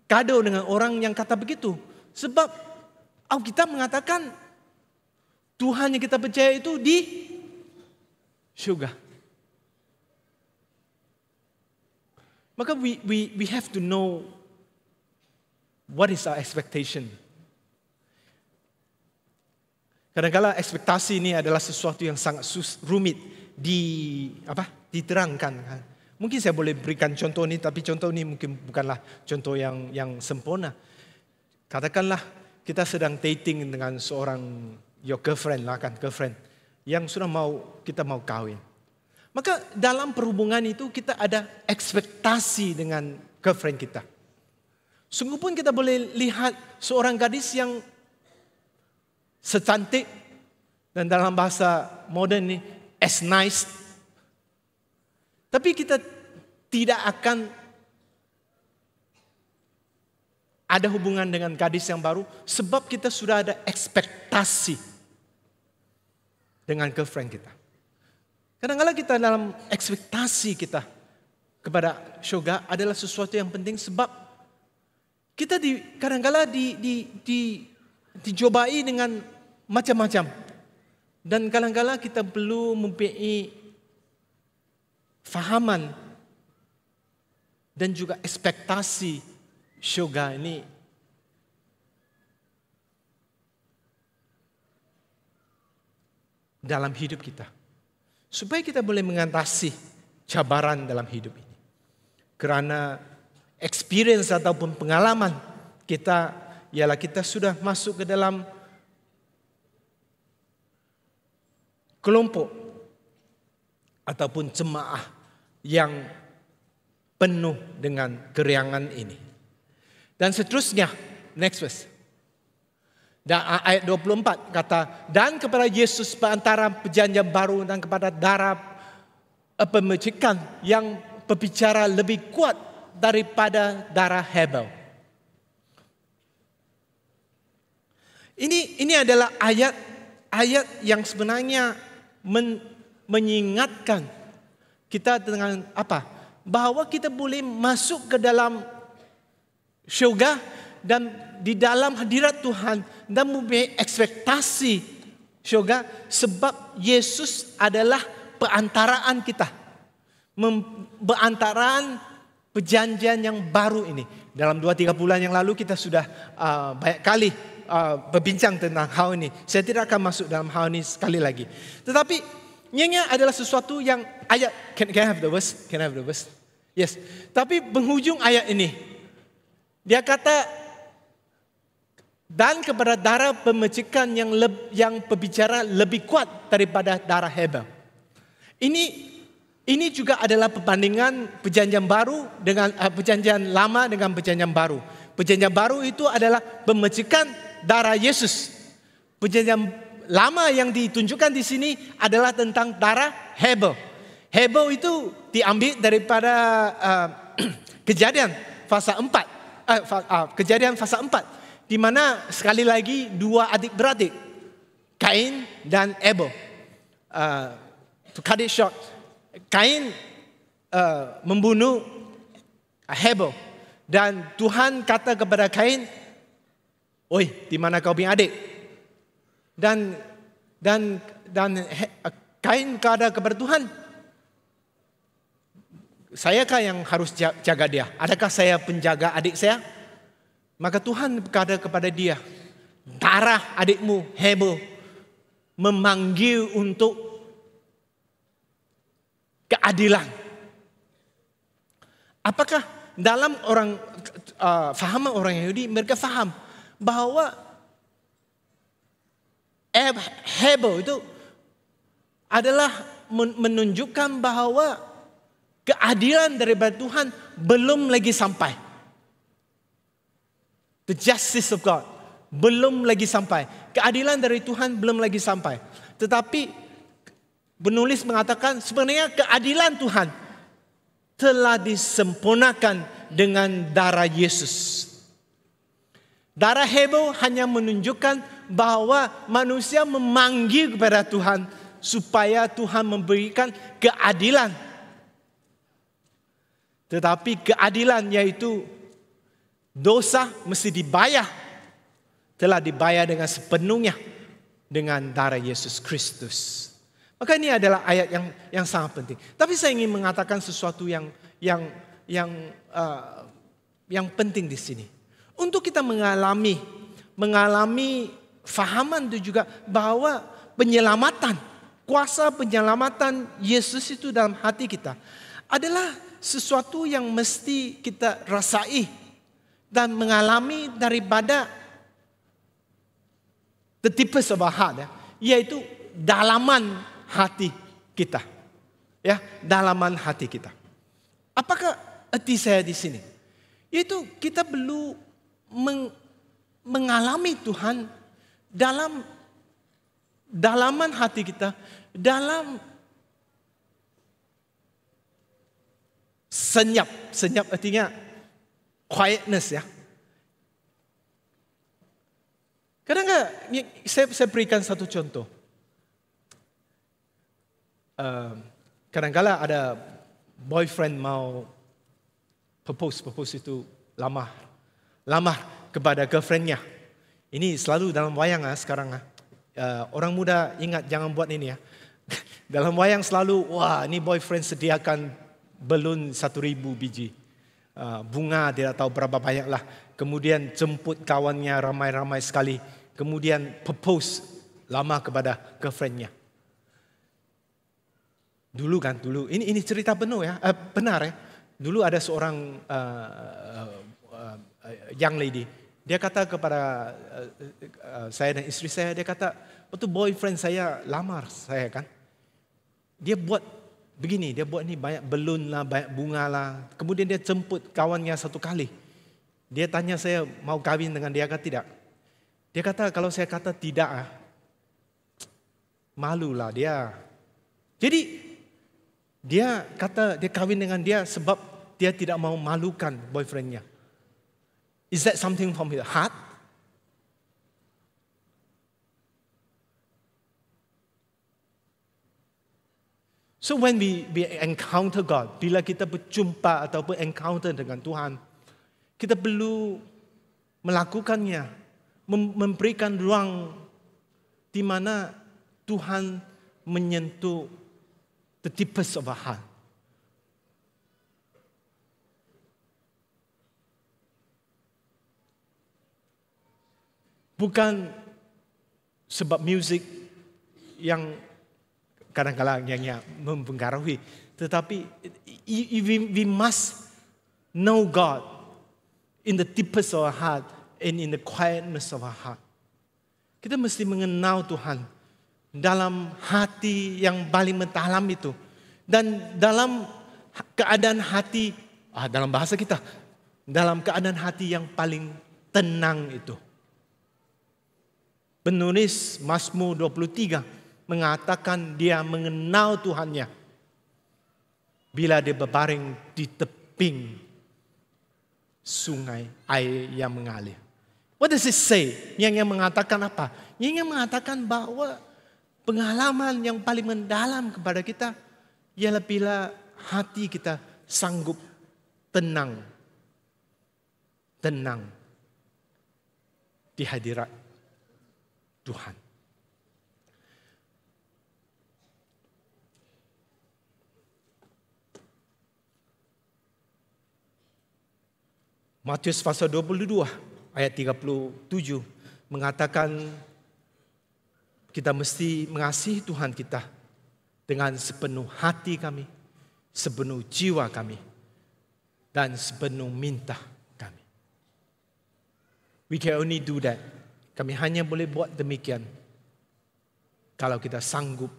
kado dengan orang yang kata begitu. Sebab Alkitab mengatakan Tuhan yang kita percaya itu di syurga. Maka we have to know what is our expectation. Kadang-kadang ekspektasi ini adalah sesuatu yang sangat rumit diterangkan. Mungkin saya boleh berikan contoh ini, tapi contoh ini mungkin bukanlah contoh yang sempurna. Katakanlah kita sedang dating dengan seorang girlfriend yang sudah kita mau kawin. Maka dalam perhubungan itu kita ada ekspektasi dengan girlfriend kita. Sungguh pun kita boleh lihat seorang gadis yang secantik dan dalam bahasa modern ini as nice. Tapi kita tidak akan ada hubungan dengan gadis yang baru sebab kita sudah ada ekspektasi dengan girlfriend kita. Kadang-kadang kita dalam ekspektasi kita kepada syurga adalah sesuatu yang penting sebab kita kadang-kadang dicobai dengan macam-macam. Dan kadang-kadang kita perlu mempunyai fahaman dan juga ekspektasi syurga ini dalam hidup kita. Supaya kita boleh mengatasi cabaran dalam hidup ini. Kerana experience ataupun pengalaman kita ialah kita sudah masuk ke dalam kelompok ataupun jemaah yang penuh dengan keriangan ini. Dan seterusnya, next verse. Dan ayat 24 kata, dan kepada Yesus perantara perjanjian baru dan kepada darah pemecikan yang berbicara lebih kuat daripada darah Habel. Ini adalah ayat yang sebenarnya mengingatkan kita dengan apa? Bahwa kita boleh masuk ke dalam syurga dan di dalam hadirat Tuhan dan mempunyai ekspektasi syurga sebab Yesus adalah perantaraan kita. Perantaraan perjanjian yang baru ini. Dalam 2-3 bulan yang lalu kita sudah banyak kali berbincang tentang hal ini. Saya tidak akan masuk dalam hal ini sekali lagi. Tetapi ini adalah sesuatu yang ayat, can I have the verse? Can I have the verse? Yes. Tapi penghujung ayat ini, dia kata, dan kepada darah pemecikan yang berbicara lebih kuat daripada darah Habel. Ini juga adalah perbandingan perjanjian baru dengan perjanjian lama dengan perjanjian baru. Perjanjian baru itu adalah pemecikan darah Yesus. Perjanjian lama yang ditunjukkan di sini adalah tentang darah Habel. Habel itu diambil daripada Kejadian pasal 4. Kejadian pasal 4. Di mana sekali lagi dua adik-beradik, Kain dan Abel. To cut it short, Kain membunuh Habel. Dan Tuhan kata kepada Kain, oi, di mana kau punya adik? Dan Kain kata kepada Tuhan, sayakah yang harus jaga dia? Adakah saya penjaga adik saya? Maka Tuhan berkata kepada dia, darah adikmu Habel memanggil untuk keadilan. Apakah dalam fahaman orang Yahudi, mereka faham bahwa Habel itu adalah menunjukkan bahwa keadilan daripada Tuhan belum lagi sampai. The justice of God belum lagi sampai. Keadilan dari Tuhan belum lagi sampai. Tetapi penulis mengatakan sebenarnya keadilan Tuhan telah disempurnakan dengan darah Yesus. Darah Habel hanya menunjukkan bahwa manusia memanggil kepada Tuhan supaya Tuhan memberikan keadilan. Tetapi keadilan yaitu dosa mesti dibayar. Telah dibayar dengan sepenuhnya dengan darah Yesus Kristus. Maka ini adalah ayat yang sangat penting. Tapi saya ingin mengatakan sesuatu yang penting di sini. Untuk kita mengalami fahaman itu juga bahwa penyelamatan, kuasa penyelamatan Yesus itu dalam hati kita adalah sesuatu yang mesti kita rasai dan mengalami daripada the deepest of our heart, yaitu dalaman hati kita. Ya, dalaman hati kita. Apakah arti saya di sini? Yaitu kita perlu mengalami Tuhan dalam dalaman hati kita, dalam senyap. Senyap artinya quietness, ya. Kadang-kadang saya berikan satu contoh. Kadang-kadang ada boyfriend mau propose itu lamar kepada girlfriendnya. Ini selalu dalam wayang sekarang. Orang muda ingat jangan buat ini ya. Dalam wayang selalu, wah ini boyfriend sediakan balon 1,000 biji. Bunga tidak tahu berapa banyak lah. Kemudian jemput kawannya ramai-ramai sekali. Kemudian propose lama kepada girlfriendnya. Dulu ini cerita penuh ya, benar ya. Dulu ada seorang young lady, Dia kata kepada saya dan isteri saya, dia kata, waktu boyfriend saya lamar saya kan, dia buat begini, dia buat ni banyak belun lah, banyak bunga lah. Kemudian dia jemput kawannya satu kali. Dia tanya saya mau kahwin dengan dia atau tidak. Dia kata kalau saya kata tidak, malulah dia. Jadi dia kata dia kahwin dengan dia sebab dia tidak mau malukan boyfriendnya. Is that something from his heart? So when we encounter God, bila kita berjumpa ataupun encounter dengan Tuhan, kita perlu melakukannya, memberikan ruang di mana Tuhan menyentuh the deepest of our heart. Bukan sebab musik yang kadang-kadang yang mempengaruhi, tetapi we must know God in the deepest of our heart and in the quietness of our heart. Kita mesti mengenal Tuhan dalam hati yang paling mendalam itu, dan dalam keadaan hati, dalam bahasa kita, dalam keadaan hati yang paling tenang itu. Penulis Mazmur 23 mengatakan dia mengenal Tuhannya bila dia berbaring di tebing sungai air yang mengalir. What does it say? Yang mengatakan apa? Yang mengatakan bahwa pengalaman yang paling mendalam kepada kita ialah bila hati kita sanggup tenang di hadirat Tuhan. Matius pasal 22 ayat 37 mengatakan kita mesti mengasihi Tuhan kita dengan sepenuh hati kami, sepenuh jiwa kami, dan sepenuh minta kami. We can only do that. Kami hanya boleh buat demikian kalau kita sanggup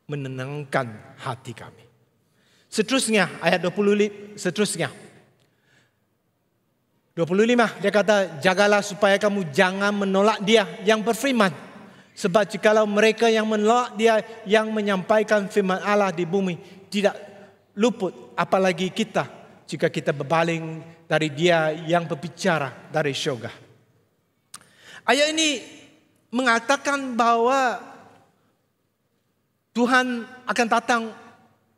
menenangkan hati kami. Seterusnya, ayat 20 seterusnya. 25, dia kata, jagalah supaya kamu jangan menolak dia yang berfirman. Sebab jikalau mereka yang menolak dia yang menyampaikan firman Allah di bumi tidak luput, apalagi kita jika kita berpaling dari dia yang berbicara dari syurga. Ayat ini mengatakan bahwa Tuhan akan datang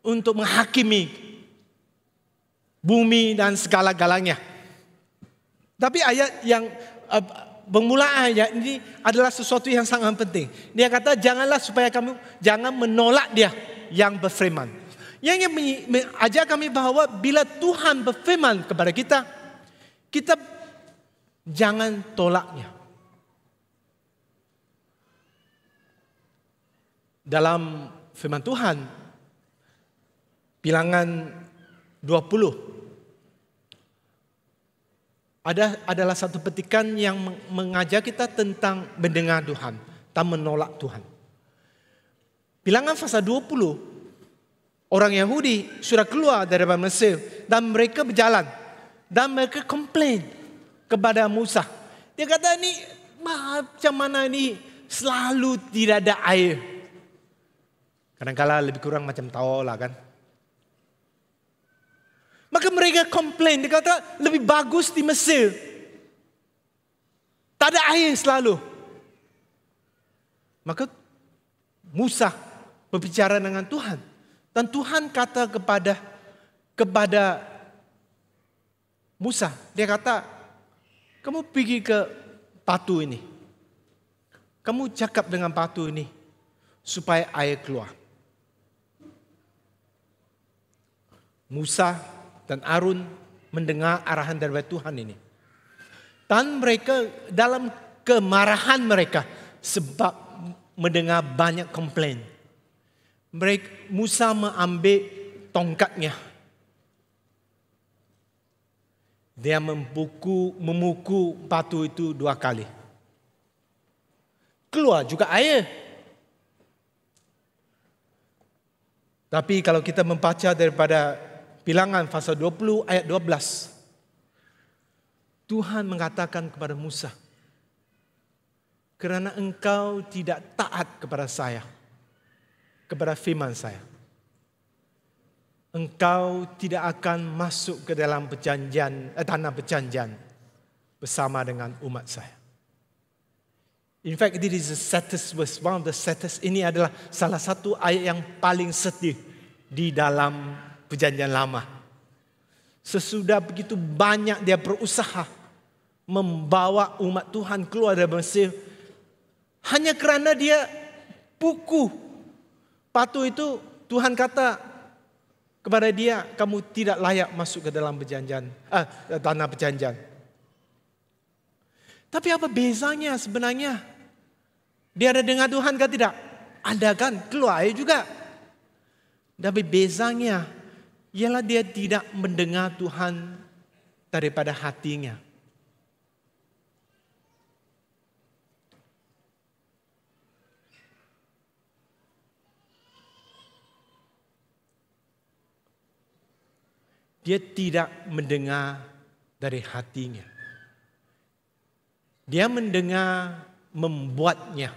untuk menghakimi bumi dan segala-galanya. Tapi ayat yang bermula ayat ini adalah sesuatu yang sangat penting. Dia kata janganlah supaya kamu jangan menolak dia yang berfirman. Yang mengajar kami bahwa bila Tuhan berfirman kepada kita, kita jangan tolaknya. Dalam firman Tuhan, Bilangan 20 adalah satu petikan yang mengajar kita tentang mendengar Tuhan dan menolak Tuhan. Bilangan pasal 20, orang Yahudi sudah keluar dari Mesir dan mereka berjalan dan mereka komplain kepada Musa. Dia kata ini macam mana ini selalu tidak ada air. Kadang-kala lebih kurang macam tahu lah kan. Maka mereka komplain. Dia kata lebih bagus di Mesir. Tak ada air selalu. Maka Musa berbicara dengan Tuhan. Dan Tuhan kata kepada Musa. Dia kata, kamu pergi ke batu ini. Kamu cakap dengan batu ini supaya air keluar. Musa dan Harun mendengar arahan dari Tuhan ini. Dan mereka dalam kemarahan mereka sebab mendengar banyak komplain. Musa mengambil tongkatnya. Dia memukul batu itu 2 kali. Keluar juga air. Tapi kalau kita membaca daripada Bilangan pasal 20 ayat 12. Tuhan mengatakan kepada Musa, kerana engkau tidak taat kepada saya, kepada firman saya, engkau tidak akan masuk ke dalam tanah perjanjian bersama dengan umat saya. In fact, it is the saddest verse, one of the saddest. Ini adalah salah satu ayat yang paling sedih di dalam perjanjian lama. Sesudah begitu banyak dia berusaha membawa umat Tuhan keluar dari Mesir, hanya kerana dia pukul batu itu, Tuhan kata kepada dia, kamu tidak layak masuk ke dalam tanah perjanjian. Tapi apa bezanya sebenarnya? Dia ada dengar Tuhan kan tidak? Ada kan? Keluar air juga. Tapi bezanya ialah dia tidak mendengar Tuhan daripada hatinya. Dia tidak mendengar dari hatinya. Dia mendengar membuatnya.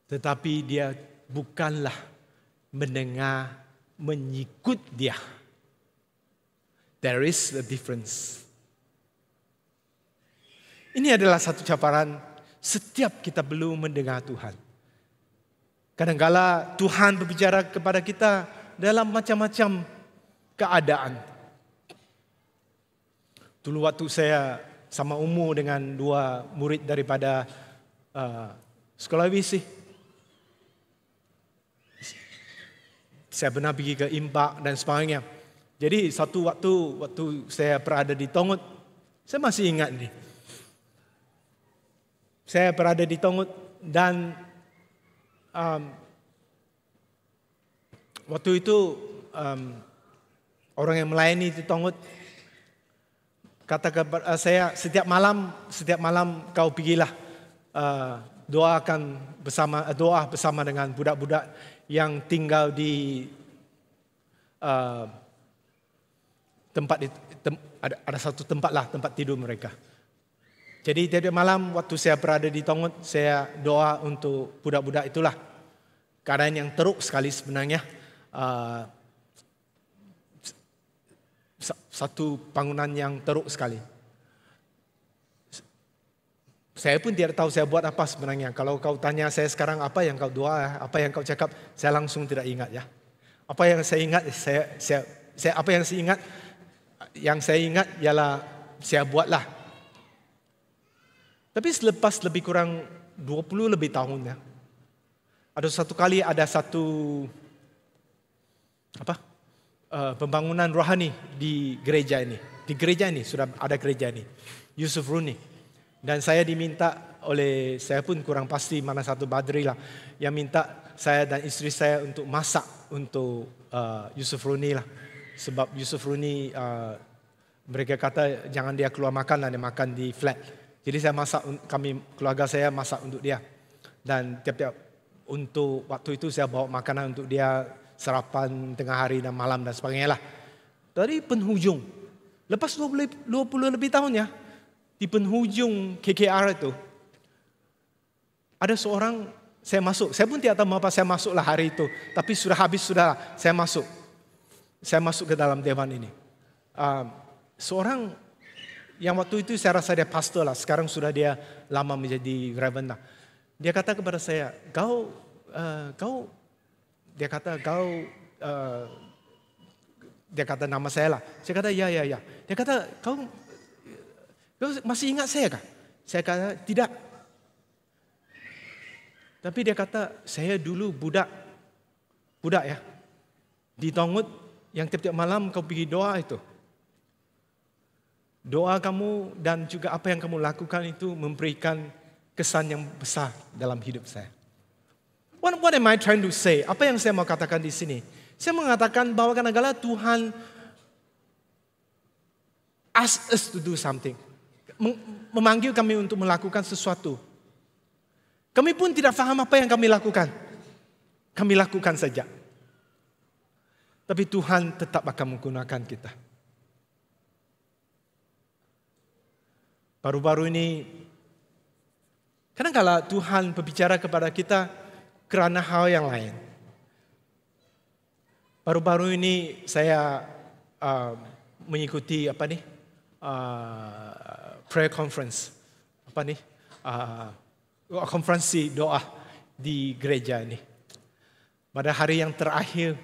Tetapi dia bukanlah mendengar mengikut dia. There is a difference. Ini adalah satu cabaran setiap kita belum mendengar Tuhan. Kadang-kala Tuhan berbicara kepada kita dalam macam-macam keadaan. Dulu waktu saya sama umur dengan 2 murid daripada sekolah visi, saya pernah pergi ke Impak dan sebagainya. Jadi satu waktu saya berada di Tongut, saya masih ingat ni. Saya berada di Tongut dan waktu itu orang yang melayani di Tongut kata kepada saya, setiap malam kau pergilah doa bersama dengan budak-budak yang tinggal di ada satu tempat tidur mereka. Jadi tiap malam waktu saya berada di Tongut, saya doa untuk budak-budak itulah. Keadaan yang teruk sekali sebenarnya. Satu bangunan yang teruk sekali. Saya pun tidak tahu saya buat apa sebenarnya. Kalau kau tanya saya sekarang apa yang kau doa, apa yang kau cakap, saya langsung tidak ingat ya. Apa yang saya ingat, yang saya ingat ialah saya buatlah. Tapi selepas lebih kurang 20 lebih tahun ya. Ada satu kali ada satu pembangunan rohani di gereja ini. Di gereja ini sudah ada gereja ini. Yusuf Runi. Dan saya diminta oleh, saya pun kurang pasti mana satu badri lah, yang minta saya dan isteri saya untuk masak untuk Yusuf Runi lah. Sebab Yusuf Runi mereka kata jangan dia keluar makan lah, dia makan di flat. Jadi saya masak, keluarga saya masak untuk dia. Dan tiap-tiap untuk waktu itu saya bawa makanan untuk dia, sarapan tengah hari dan malam dan sebagainya lah. Dari penghujung, lepas 20 lebih tahun ya, di penghujung KKR itu, ada seorang, saya masuk. Saya pun tidak tahu mengapa saya masuklah hari itu. Tapi sudah habis, sudah saya masuk. Saya masuk ke dalam dewan ini. Seorang yang waktu itu saya rasa dia pastor lah. Sekarang sudah dia lama menjadi reverend lah. Dia kata kepada saya, dia kata nama saya lah. Saya kata ya. Dia kata kau masih ingat saya kah? Saya kata tidak. Tapi dia kata saya dulu budak ya di Tongut yang tiap-tiap malam kau pergi doa itu. Doa kamu dan juga apa yang kamu lakukan itu memberikan kesan yang besar dalam hidup saya. What am I trying to say? Apa yang saya mau katakan di sini? Saya mengatakan bahwa kadang-kadang Tuhan ask us to do something. Memanggil kami untuk melakukan sesuatu. Kami pun tidak faham apa yang kami lakukan. Kami lakukan saja. Tapi Tuhan tetap akan menggunakan kita. Baru-baru ini, kadang-kala Tuhan berbicara kepada kita kerana hal yang lain. Baru-baru ini saya mengikuti prayer conference, konferensi doa di gereja ini. Pada hari yang terakhir,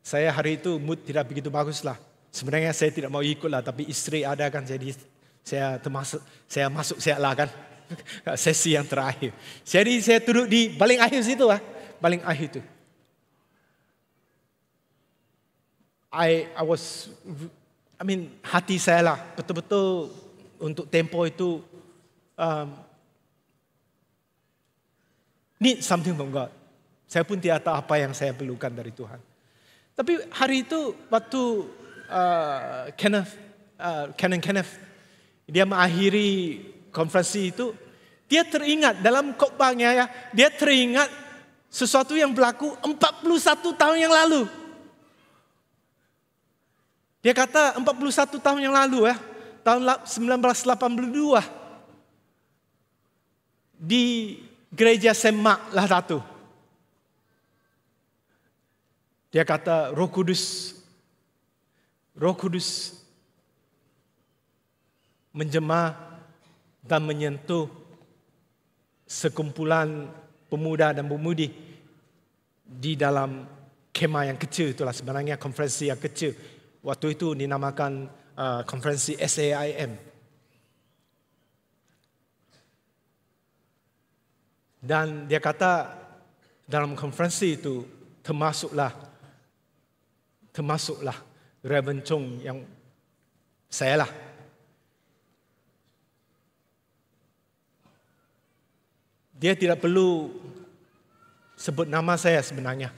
saya hari itu mood tidak begitu bagus lah. Sebenarnya saya tidak mau ikut lah, tapi istri ada kan, jadi saya masuk lah kan sesi yang terakhir. Jadi saya duduk di paling akhir situ lah, paling akhir itu. Hati saya lah betul-betul untuk tempo itu need something from God. Saya pun tidak tahu apa yang saya perlukan dari Tuhan. Tapi hari itu waktu Kenneth dia mengakhiri konferensi itu, dia teringat dalam khotbahnya, dia teringat sesuatu yang berlaku 41 tahun yang lalu. Dia kata 41 tahun yang lalu tahun 1982 di gereja Semak Lahdatu. Dia kata Roh Kudus menjamah dan menyentuh sekumpulan pemuda dan pemudi di dalam kemah yang kecil, itulah sebenarnya konferensi yang kecil. Waktu itu dinamakan konferensi SAIM. Dan dia kata dalam konferensi itu termasuklah Reverend Chung yang saya lah. Dia tidak perlu sebut nama saya sebenarnya.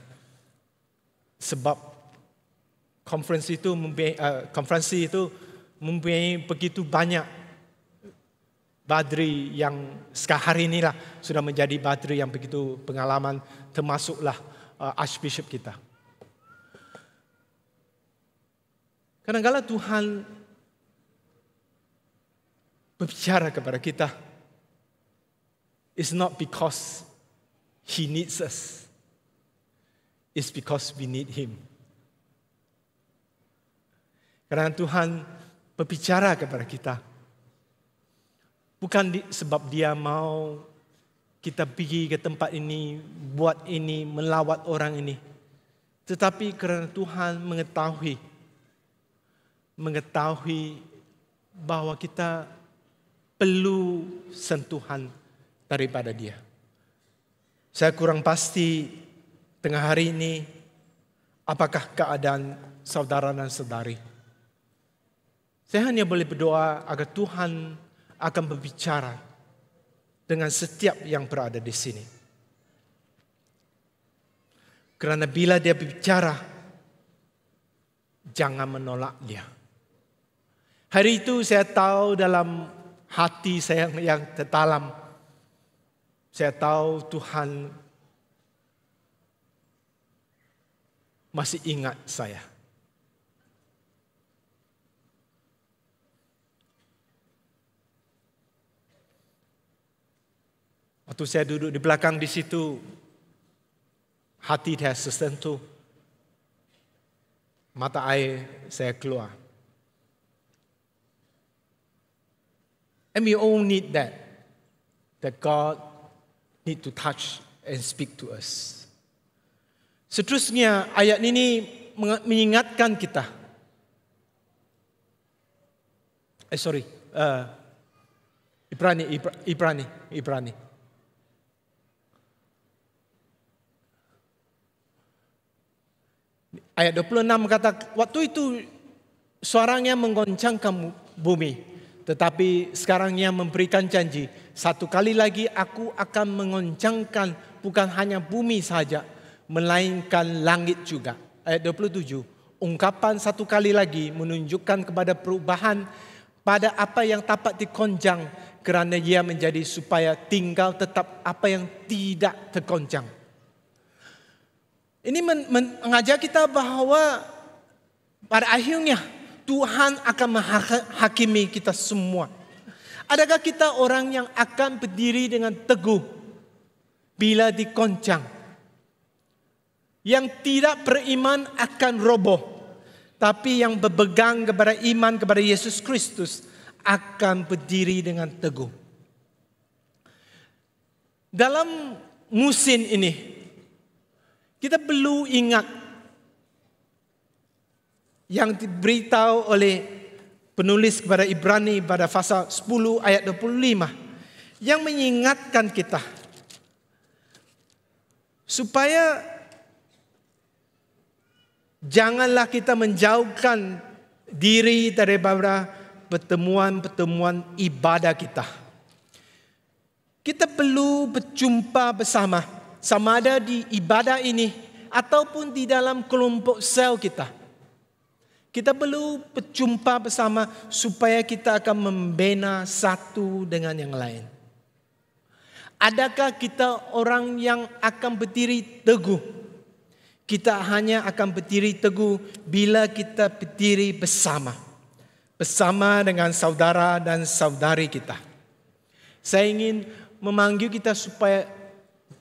Sebab konferensi itu mempunyai begitu banyak badri yang sekarang hari inilah sudah menjadi badri yang begitu pengalaman, termasuklah Archbishop kita. Kadang-kadang Tuhan berbicara kepada kita. It's not because He needs us. It's because we need Him. Karena Tuhan berbicara kepada kita. Bukan sebab Dia mau kita pergi ke tempat ini, buat ini, melawat orang ini. Tetapi kerana Tuhan mengetahui bahwa kita perlu sentuhan daripada Dia. Saya kurang pasti tengah hari ini apakah keadaan saudara dan saudari. Saya hanya boleh berdoa agar Tuhan akan berbicara dengan setiap yang berada di sini. Kerana bila Dia berbicara, jangan menolak Dia. Hari itu saya tahu dalam hati saya yang terdalam, saya tahu Tuhan masih ingat saya. Waktu saya duduk di belakang di situ, hati saya tersentuh, mata air saya keluar. And we all need that God need to touch and speak to us. Seterusnya ayat ini mengingatkan kita. Ibrani. Ayat 26 kata, waktu itu suaranya menggoncangkan bumi, tetapi sekarang Ia memberikan janji, satu kali lagi aku akan menggoncangkan bukan hanya bumi saja, melainkan langit juga. Ayat 27, ungkapan satu kali lagi menunjukkan kepada perubahan pada apa yang dapat dikonjang, kerana ia menjadi supaya tinggal tetap apa yang tidak terkonjang. Ini mengajar kita bahawa pada akhirnya Tuhan akan menghakimi kita semua. Adakah kita orang yang akan berdiri dengan teguh bila dikoncang? Yang tidak beriman akan roboh, tapi yang berpegang kepada iman kepada Yesus Kristus akan berdiri dengan teguh. Dalam musim ini, kita perlu ingat yang diberitahu oleh penulis kepada Ibrani pada pasal 10 ayat 25 yang mengingatkan kita supaya janganlah kita menjauhkan diri daripada pertemuan-pertemuan ibadah kita. Kita perlu berjumpa bersama, sama ada di ibadah ini ataupun di dalam kelompok sel kita. Kita perlu berjumpa bersama supaya kita akan membina satu dengan yang lain. Adakah kita orang yang akan berdiri teguh? Kita hanya akan berdiri teguh bila kita berdiri bersama. Bersama dengan saudara dan saudari kita. Saya ingin memanggil kita supaya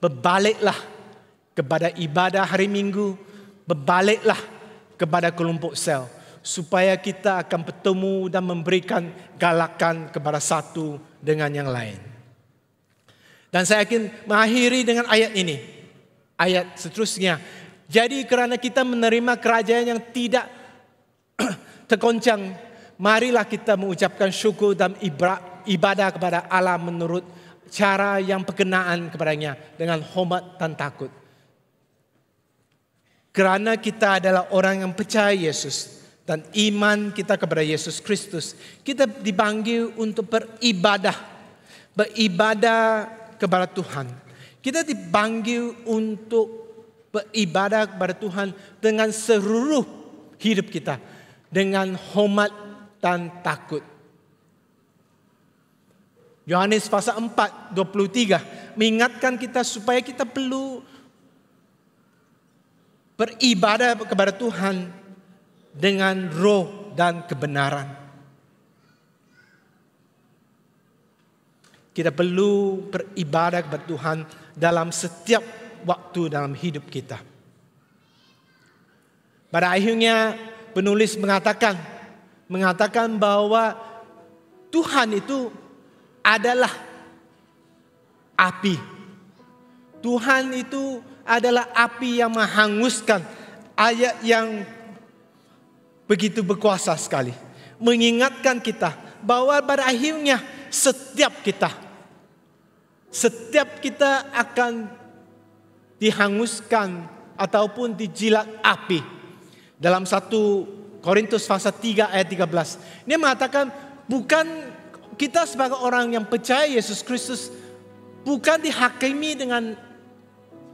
berbaliklah kepada ibadah hari Minggu. Berbaliklah kepada kelompok sel. Supaya kita akan bertemu dan memberikan galakan kepada satu dengan yang lain. Dan saya akan mengakhiri dengan ayat ini. Ayat seterusnya. Jadi kerana kita menerima kerajaan yang tidak tergoncang, marilah kita mengucapkan syukur dan ibadah kepada Allah menurut cara yang berkenaan kepadanya dengan hormat dan takut. Kerana kita adalah orang yang percaya Yesus dan iman kita kepada Yesus Kristus, kita dipanggil untuk beribadah kepada Tuhan. Kita dipanggil untuk beribadah kepada Tuhan dengan seluruh hidup kita, dengan hormat dan takut. Yohanes pasal 4:23 mengingatkan kita supaya kita perlu beribadah kepada Tuhan dengan roh dan kebenaran. Kita perlu beribadah kepada Tuhan dalam setiap waktu dalam hidup kita. Pada akhirnya penulis mengatakan bahwa Tuhan itu adalah api. Tuhan itu adalah api yang menghanguskan. Ayat yang begitu berkuasa sekali. Mengingatkan kita bahwa pada akhirnya setiap kita akan dihanguskan ataupun dijilat api. Dalam 1 Korintus pasal 3 ayat 13. Dia mengatakan bukan kita sebagai orang yang percaya Yesus Kristus bukan dihakimi dengan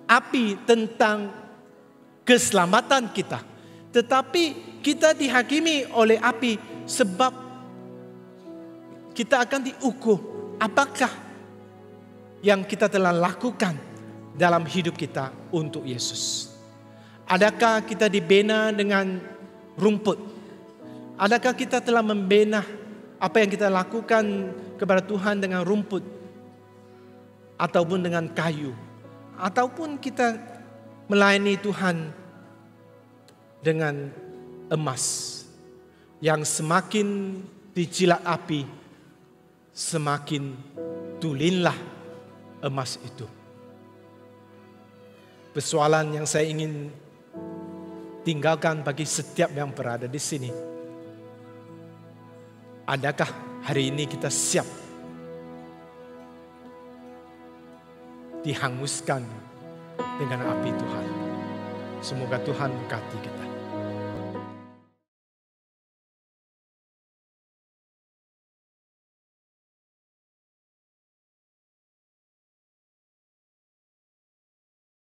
api tentang keselamatan kita. Tetapi kita dihakimi oleh api sebab kita akan diukur apakah yang kita telah lakukan dalam hidup kita untuk Yesus. Adakah kita dibina dengan rumput? Adakah kita telah membina apa yang kita lakukan kepada Tuhan dengan rumput ataupun dengan kayu? Ataupun kita melayani Tuhan dengan emas yang semakin dijilat api, semakin tulinlah emas itu. Persoalan yang saya ingin tinggalkan bagi setiap yang berada di sini. Adakah hari ini kita siap dihanguskan dengan api Tuhan? Semoga Tuhan memberkati kita.